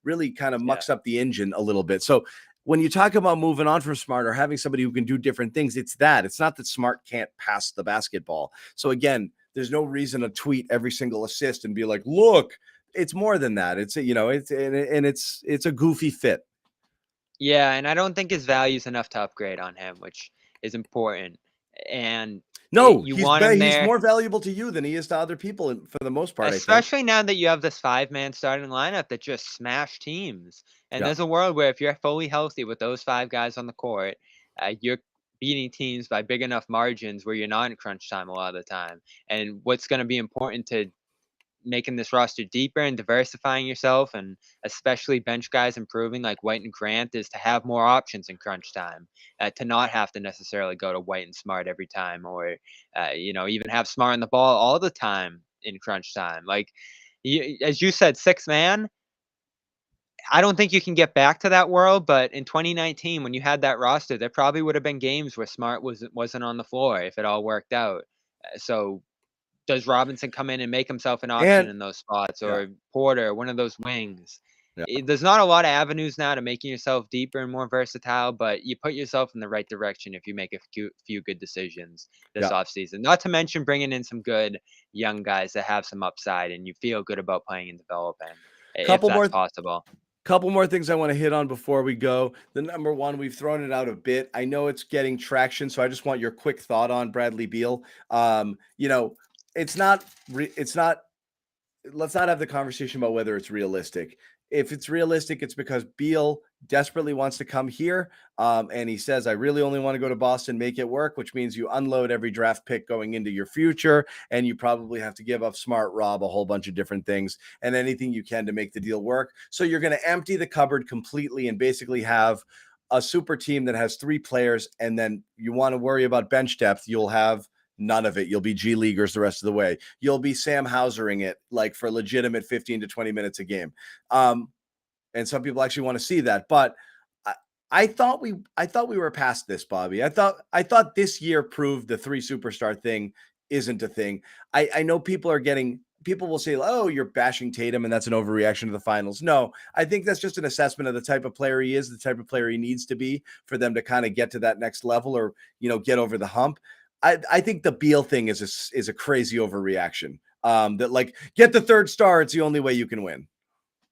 really kind of Yeah. mucks up the engine a little bit. So when you talk about moving on from Smart or having somebody who can do different things, it's not that Smart can't pass the basketball. So again, there's no reason to tweet every single assist and be like, look, it's more than that. It's it's a goofy fit. Yeah, and I don't think his value's enough to upgrade on him, which is important, and No, you want him he's there. more valuable to you than he is to other people, for the most part, I think. Especially now that you have this five-man starting lineup that just smash teams, and Yeah. there's a world where if you're fully healthy with those 5 guys on the court, you're beating teams by big enough margins where you're not in crunch time a lot of the time, and what's gonna be important to making this roster deeper and diversifying yourself, and especially bench guys improving like White and Grant, is to have more options in crunch time, to not have to necessarily go to White and Smart every time, or even have Smart on the ball all the time in crunch time. Like, as you said, six man. I don't think you can get back to that world, but in 2019, when you had that roster, there probably would have been games where Smart wasn't on the floor if it all worked out. So does Robinson come in and make himself an option And in those spots, yeah, or Porter, one of those wings? yeah, There's not a lot of avenues now to making yourself deeper and more versatile, but you put yourself in the right direction if you make a few good decisions this yeah. offseason. Not to mention bringing in some good young guys that have some upside and you feel good about playing and developing, if Couple that's more possible. Couple more things I want to hit on before we go. The number one, we've thrown it out a bit. I know it's getting traction, so I just want your quick thought on Bradley Beal. It's not. It's not. Let's not have the conversation about whether it's realistic. If it's realistic, it's because Beal desperately wants to come here. And he says, I really only want to go to Boston, make it work, which means you unload every draft pick going into your future. And you probably have to give up Smart, Rob, a whole bunch of different things and anything you can to make the deal work. So you're going to empty the cupboard completely and basically have a super team that has 3 players. And then you want to worry about bench depth. You'll have none of it. You'll be G Leaguers the rest of the way. You'll be Sam Hausering it like for legitimate 15 to 20 minutes a game. And some people actually want to see that. But I thought we were past this, Bobby. I thought this year proved the 3 superstar thing isn't a thing. I know people will say, oh, you're bashing Tatum and that's an overreaction to the finals. No, I think that's just an assessment of the type of player he is, the type of player he needs to be for them to kind of get to that next level, or, get over the hump. I think the Beal thing is a crazy overreaction. That, like, get the 3rd star. It's the only way you can win.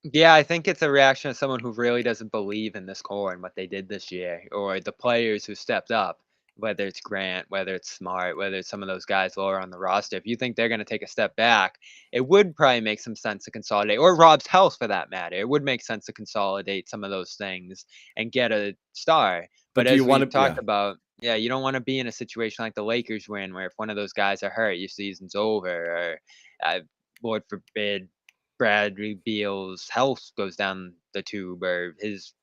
Yeah, I think it's a reaction of someone who really doesn't believe in this core and what they did this year, or the players who stepped up, whether it's Grant, whether it's Smart, whether it's some of those guys lower on the roster. If you think they're going to take a step back, it would probably make some sense to consolidate, or Rob's health for that matter. It would make sense to consolidate some of those things and get a star. But But do you as want we've to? Yeah. talked about, yeah, you don't want to be in a situation like the Lakers were in, where if one of those guys are hurt, your season's over, or Lord forbid, Bradley Beal's health goes down the tube, or his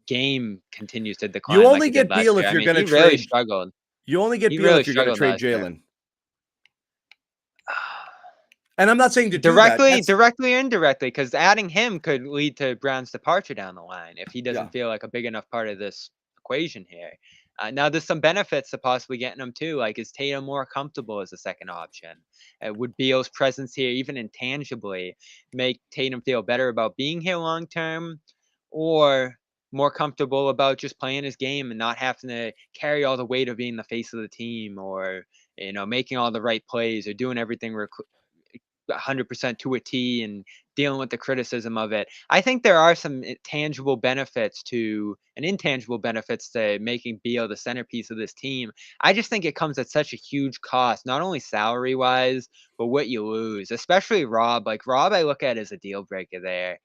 game continues to You decline like only it did get last Beal year. if I you're mean, going to trade. You only get He Beal really if you're going to struggled trade last year. Jaylen. And I'm not saying to do that. Directly or indirectly, because adding him could lead to Brown's departure down the line if he Yeah. doesn't feel like a big enough part of this equation here. Now, there's some benefits to possibly getting him too. Like, is Tatum more comfortable as a second option? Would Beal's presence here, even intangibly, make Tatum feel better about being here long term, or more comfortable about just playing his game and not having to carry all the weight of being the face of the team, or making all the right plays, or doing everything 100% to a T, and dealing with the criticism of it. I think there are some tangible benefits to and intangible benefits to making Beal the centerpiece of this team. I just think it comes at such a huge cost, not only salary wise, but what you lose, especially Rob. Like Rob, I look at as a deal breaker there.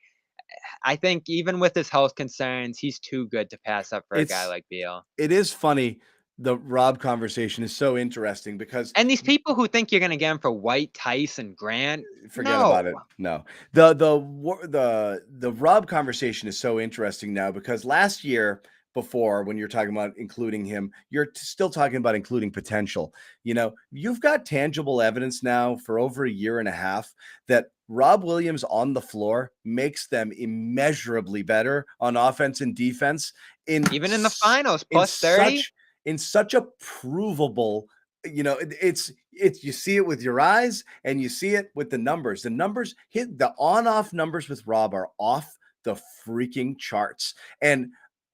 I think even with his health concerns, he's too good to pass up for a guy It's like Beal. it is funny. The Rob conversation is so interesting because And these people who think you're gonna get him for White, Tyson, Grant, forget no. about it. No, the Rob conversation is so interesting now because last year, before, when you're talking about including him, you're still talking about including potential. You've got tangible evidence now for over a year and a half that Rob Williams on the floor makes them immeasurably better on offense and defense in Even in the finals, in plus 30. such a provable. It's you see it with your eyes and you see it with the numbers. The numbers hit the on-off numbers with Rob are off the freaking charts. And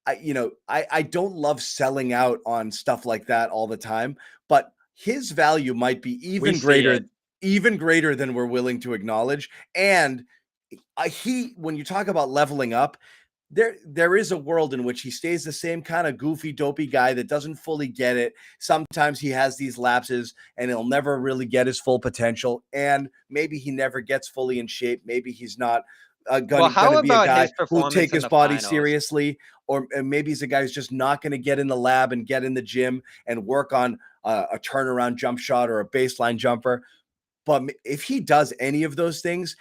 I don't love selling out on stuff like that all the time, but his value might be We see it. even greater than we're willing to acknowledge. And when you talk about leveling up, there is a world in which he stays the same kind of goofy, dopey guy that doesn't fully get it. Sometimes he has these lapses and he'll never really get his full potential. And maybe he never gets fully in shape. Maybe he's not Well, going how to be a about guy his who'll take performance in his the body finals? seriously, or maybe he's a guy who's just not going to get in the lab and get in the gym and work on a turnaround jump shot or a baseline jumper. But if he does any of those things,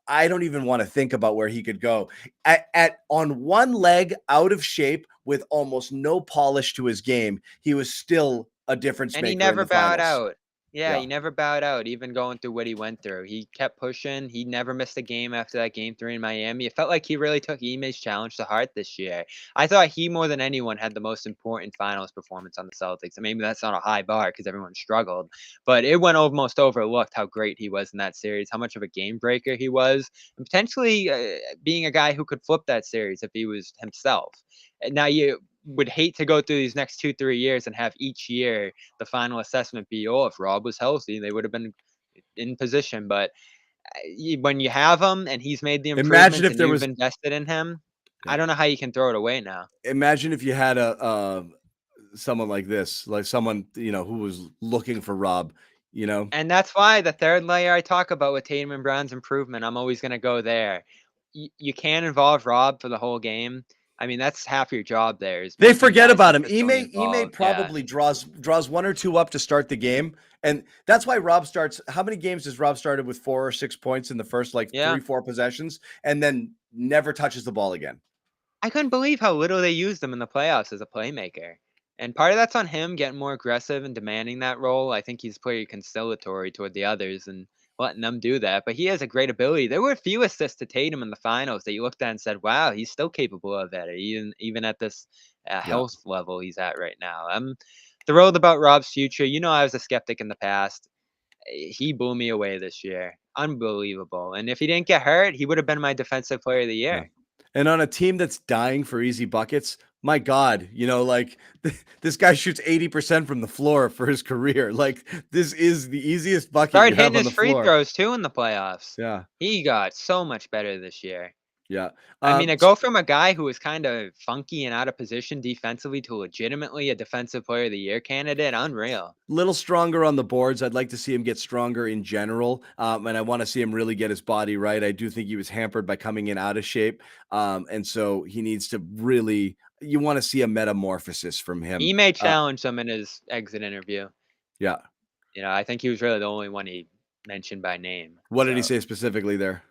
I don't even want to think about where he could go. At on one leg, out of shape, with almost no polish to his game, he was still a difference And he maker in never the bowed finals. out. Yeah, Yeah. he never bowed out, even going through what he went through. He kept pushing. He never missed a game after that game 3 in Miami. It felt like he really took Ime's challenge to heart this year. I thought he, more than anyone, had the most important finals performance on the Celtics. And maybe that's not a high bar because everyone struggled, but it went almost overlooked how great he was in that series, how much of a game breaker he was, and potentially being a guy who could flip that series if he was himself. And now you would hate to go through these next 2, 3 years and have each year the final assessment be, oh, if Rob was healthy, they would have been in position. But when you have him and he's made the Imagine improvements if and there you've was invested in him, I yeah. don't know how you can throw it away now. Imagine if you had a someone like this, like someone, who was looking for Rob, you know. And that's why the third layer I talk about with Tatum and Brown's improvement, I'm always going to go there. You can't involve Rob for the whole game. I mean, that's half your job there, is They making forget guys about him. consistently Ime involved. Yeah. probably draws one or two up to start the game, and that's why Rob starts. How many games does Rob started with 4 or 6 points in the first like Yeah. 3-4 possessions, and then never touches the ball again? I couldn't believe how little they used him in the playoffs as a playmaker. And part of that's on him getting more aggressive and demanding that role. I think he's pretty conciliatory toward the others and letting them do that. But he has a great ability. There were a few assists to Tatum in the finals that you looked at and said, wow, he's still capable of that, even at this Yeah. health level he's at right now. I'm thrilled about Rob's future. I was a skeptic in the past. He blew me away this year. Unbelievable. And if he didn't get hurt, he would have been my defensive player of the Yeah. year. And on a team that's dying for easy buckets, my God, like this guy shoots 80% from the floor for his career. Like this is the easiest bucket you Started have hitting on his the free floor. throws too in the playoffs. Yeah. He got so much better this year. Yeah. I mean, to go from a guy who was kind of funky and out of position defensively to legitimately a defensive player of the year candidate, unreal. Little stronger on the boards. I'd like to see him get stronger in general. And I want to see him really get his body right. I do think he was hampered by coming in out of shape. And so he needs to really, you want to see a metamorphosis from him. He may challenge him in his exit interview. Yeah. I think he was really the only one he mentioned by name. What did he So say specifically there?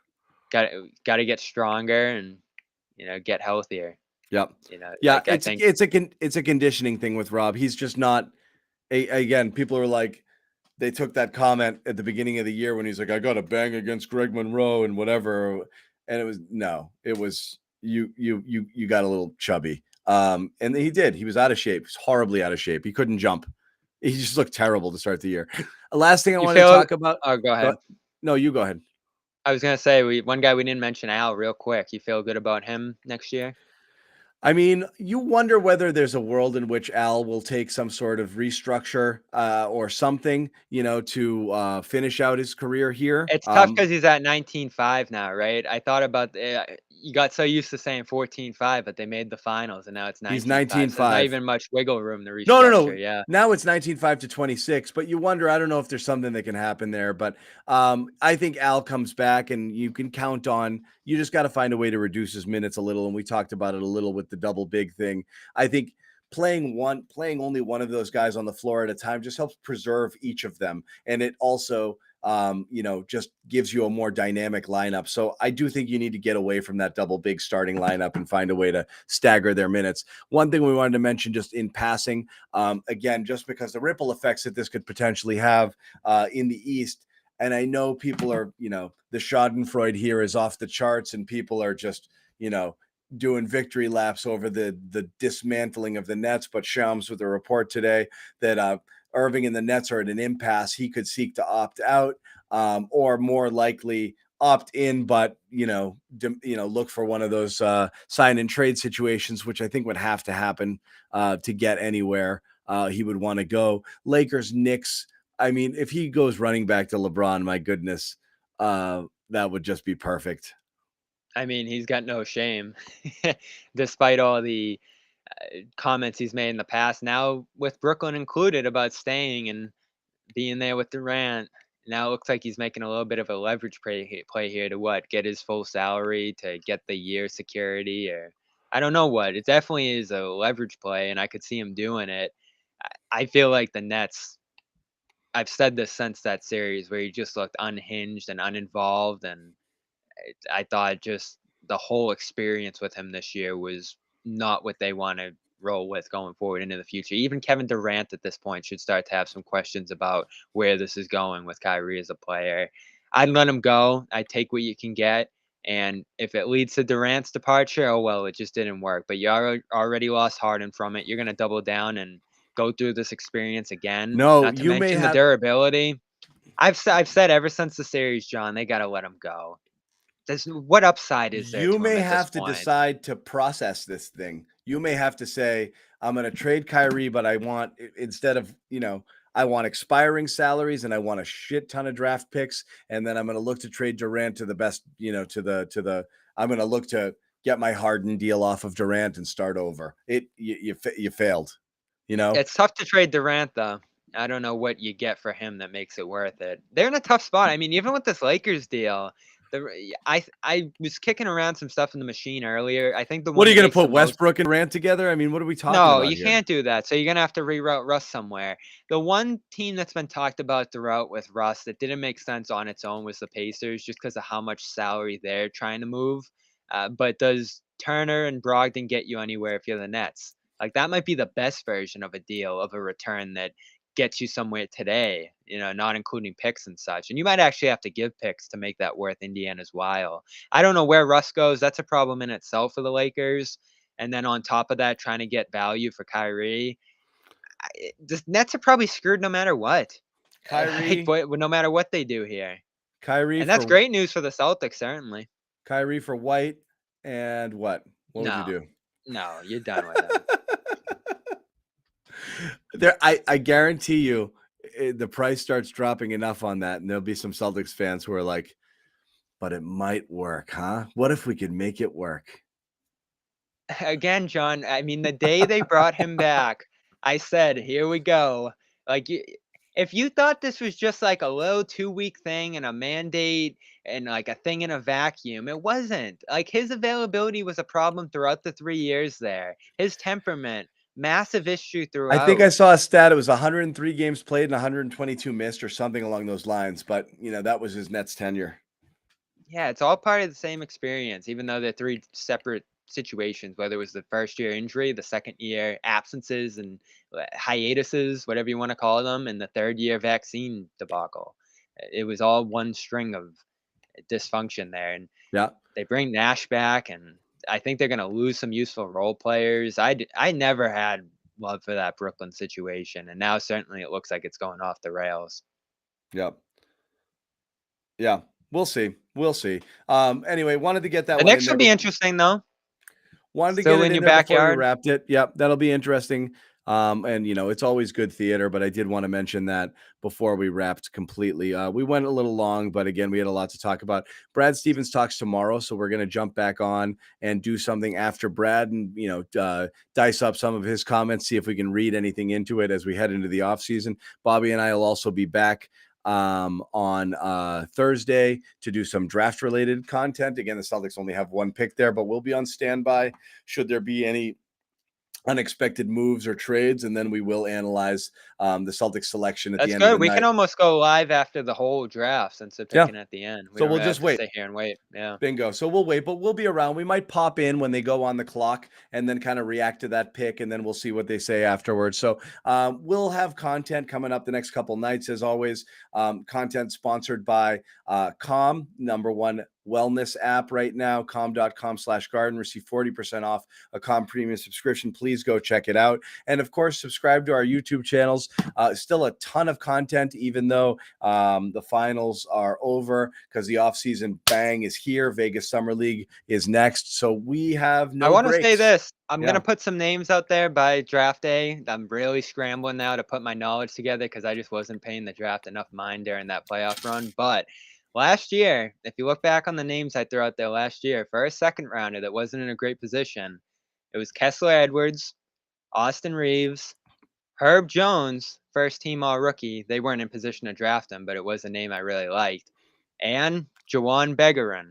got to get stronger and get healthier. Yep. Yeah. Like I think It's a conditioning thing with Rob. He's just not, again, people are like, they took that comment at the beginning of the year when he's like, I got to bang against Greg Monroe and whatever. And it was you got a little chubby. And he did. He was out of shape. He's horribly out of shape. He couldn't jump. He just looked terrible to start the year. Last thing I you wanted to feel. talk about. Oh, go ahead. No, you go ahead. I was gonna say one guy we didn't mention, Al, real quick. You feel good about him next year? I mean, you wonder whether there's a world in which Al will take some sort of restructure or something, to finish out his career here. It's tough because he's at 19.5 now, right? I thought about you got so used to saying 14.5, but they made the finals, and now it's He's 19.5, so there's not 19.5. even much wiggle room to No, no, restructure, no. yeah. Now it's 19.5 to 26, but you wonder, I don't know if there's something that can happen there, but I think Al comes back and you can count on, you just got to find a way to reduce his minutes a little. And we talked about it a little with the double big thing. I think playing only one of those guys on the floor at a time just helps preserve each of them. And it also, just gives you a more dynamic lineup. So I do think you need to get away from that double big starting lineup and find a way to stagger their minutes. One thing we wanted to mention just in passing, again, just because the ripple effects that this could potentially have in the East. And I know people are, the Schadenfreude here is off the charts and people are just, doing victory laps over the dismantling of the Nets. But Shams with a report today that Irving and the Nets are at an impasse. He could seek to opt out or more likely opt in, but look for one of those sign and trade situations, which I think would have to happen to get anywhere he would want to go. Lakers, Knicks. I mean, if he goes running back to LeBron, my goodness, that would just be perfect. I mean, he's got no shame, despite all the comments he's made in the past. Now, with Brooklyn included about staying and being there with Durant, now it looks like he's making a little bit of a leverage play here to what? Get his full salary, to get the year security, or I don't know what. It definitely is a leverage play, and I could see him doing it. I feel like the Nets. I've said this since that series where he just looked unhinged and uninvolved, and I thought just the whole experience with him this year was not what they want to roll with going forward into the future. Even Kevin Durant at this point should start to have some questions about where this is going with Kyrie as a player. I'd let him go. I'd take what you can get. And if it leads to Durant's departure, oh well, it just didn't work. But you already lost Harden from it. You're going to double down and go through this experience again. No, Not to you may mention the have durability. I've said ever since the series, John, they got to let him go. What upside is there you to him may at this have to point? decide to process this thing. You may have to say, I'm going to trade Kyrie, but I want instead of, I want expiring salaries and I want a shit ton of draft picks. And then I'm going to look to trade Durant to the best, I'm going to look to get my Harden deal off of Durant and start over. You failed, It's tough to trade Durant, though. I don't know what you get for him that makes it worth it. They're in a tough spot. I mean, even with this Lakers deal, I was kicking around some stuff in the machine earlier. I think the What one are you that going to makes the put most. Westbrook and Durant together? I mean, what are we talking No, about you here? can't do that. So you're gonna have to reroute Russ somewhere. The one team that's been talked about throughout with Russ that didn't make sense on its own was the Pacers, just because of how much salary they're trying to move. But does Turner and Brogdon get you anywhere if you're the Nets? Like that might be the best version of a deal of a return that gets you somewhere today. Not including picks and such. And you might actually have to give picks to make that worth Indiana's while. I don't know where Russ goes. That's a problem in itself for the Lakers. And then on top of that, trying to get value for Kyrie. The Nets are probably screwed no matter what. Kyrie, No matter what they do here. Kyrie And that's for great news for the Celtics, certainly. Kyrie for White and what? What would you No, do? no, you're done with him. I guarantee you the price starts dropping enough on that, and there'll be some Celtics fans who are like, but it might work, huh? What if we could make it work? Again, John, I mean, the day they brought him back, I said, "Here we go." Like, if you thought this was just like a little 2-week thing and a mandate and like a thing in a vacuum, it wasn't. Like, his availability was a problem throughout the 3 years there. His temperament, massive issue I think I throughout. saw a stat. It was 103 games played and 122 missed or something along those lines. But, that was his Nets tenure. Yeah, it's all part of the same experience, even though they're 3 separate situations, whether it was the first year injury, the second year absences and hiatuses, whatever you want to call them, and the third year vaccine debacle. It was all one string of dysfunction there. And Yeah. they bring Nash back, and I think they're going to lose some useful role players. I never had love for that Brooklyn situation, and now certainly it looks like it's going off the rails. Yeah. Yeah. We'll see. We'll see. Anyway, wanted to get that The one in Knicks will there. be interesting, though. Wanted to get Still it in in your there before we backyard? wrapped it. Yep, that'll be interesting. And it's always good theater, but I did want to mention that before we wrapped completely. We went a little long, but again, we had a lot to talk about. Brad Stevens talks tomorrow, so we're going to jump back on and do something after Brad, and dice up some of his comments, see if we can read anything into it as we head into the off season. Bobby and I will also be back on Thursday to do some draft related content. Again, the Celtics only have one pick there, but we'll be on standby should there be any unexpected moves or trades, and then we will analyze the Celtics selection at the That's end of the good. We can night. almost go live after the whole draft since they're Yeah, picking at the end. We so don't we'll really have just to wait. sit here and wait. Yeah. Bingo. So we'll wait, but we'll be around. We might pop in when they go on the clock and then kind of react to that pick, and then we'll see what they say afterwards. So we'll have content coming up the next couple nights, as always. Content sponsored by Calm, #1 wellness app right now, calm.com/garden. Receive 40% off a Calm premium subscription. Please go check it out. And of course, subscribe to our YouTube channels. Still a ton of content, even though the finals are over, because the offseason bang is here. Vegas Summer League is next. So we have I no want to say breaks. this. I'm Yeah. going to put some names out there by draft day. I'm really scrambling now to put my knowledge together because I just wasn't paying the draft enough mind during that playoff run. But last year, if you look back on the names I threw out there last year, for a second rounder that wasn't in a great position, it was Kessler Edwards, Austin Reeves, Herb Jones, first team all rookie. They weren't in position to draft him, but it was a name I really liked. And Jawan Begarin,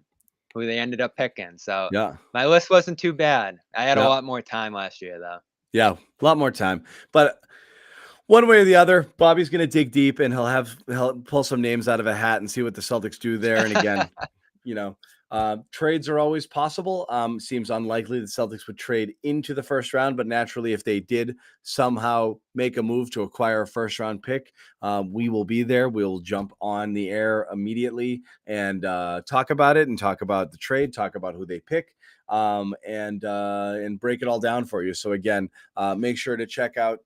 who they ended up picking. So Yeah. my list wasn't too bad. I had a Yeah. lot more time last year, though. Yeah. A lot more time. But one way or the other, Bobby's going to dig deep, and he'll pull some names out of a hat and see what the Celtics do there. And again, trades are always possible. Seems unlikely the Celtics would trade into the first round, but naturally, if they did somehow make a move to acquire a first round pick, we will be there. We'll jump on the air immediately and talk about it, and talk about the trade, talk about who they pick, and break it all down for you. So again, make sure to check out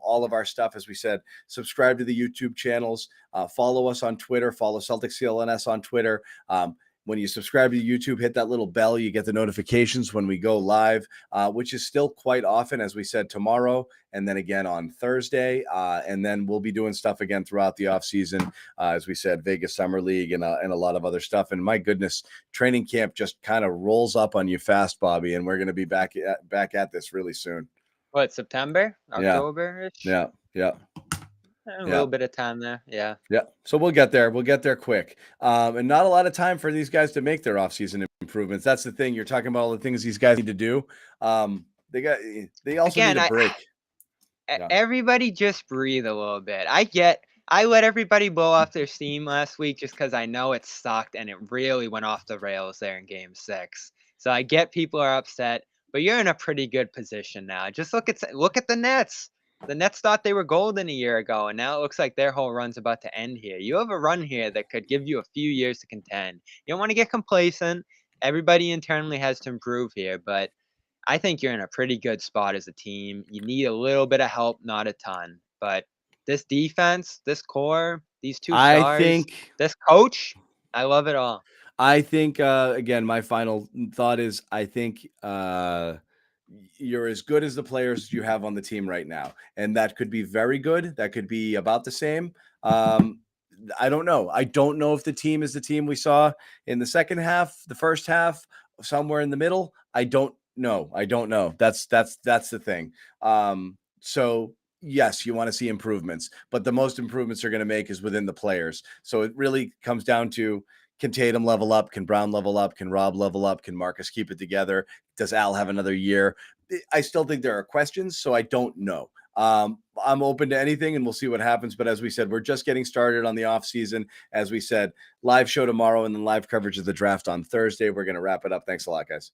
all of our stuff. As we said, subscribe to the YouTube channels, follow us on Twitter, follow Celtics CLNS on Twitter. When you subscribe to YouTube, hit that little bell. You get the notifications when we go live, which is still quite often, as we said, tomorrow, and then again on Thursday. And then we'll be doing stuff again throughout the offseason, as we said, Vegas Summer League and a lot of other stuff. And my goodness, training camp just kind of rolls up on you fast, Bobby, and we're going to be back at this really soon. What, September? Yeah. October-ish? Yeah. Yeah. A little bit of time there. Yeah. Yeah. So we'll get there. We'll get there quick. And not a lot of time for these guys to make their offseason improvements. That's the thing. You're talking about all the things these guys need to do. They also Again, need a break. Everybody just breathe a little bit. I let everybody blow off their steam last week just because I know it sucked and it really went off the rails there in Game 6. So I get people are upset, but you're in a pretty good position now. Just look at the Nets. The Nets thought they were golden a year ago, and now it looks like their whole run's about to end here. You have a run here that could give you a few years to contend. You don't want to get complacent. Everybody internally has to improve here, but I think you're in a pretty good spot as a team. You need a little bit of help, not a ton. But this defense, this core, these two stars, this coach, I love it all. I think, again, my final thought is I think you're as good as the players you have on the team right now. And that could be very good. That could be about the same. I don't know. I don't know if the team is the team we saw in the second half, the first half, somewhere in the middle. I don't know. That's the thing. So yes, you want to see improvements, but the most improvements are going to make is within the players. So it really comes down to, can Tatum level up? Can Brown level up? Can Rob level up? Can Marcus keep it together? Does Al have another year? I still think there are questions, so I don't know. I'm open to anything, and we'll see what happens. But as we said, we're just getting started on the off season. As we said, live show tomorrow, and then live coverage of the draft on Thursday. We're going to wrap it up. Thanks a lot, guys.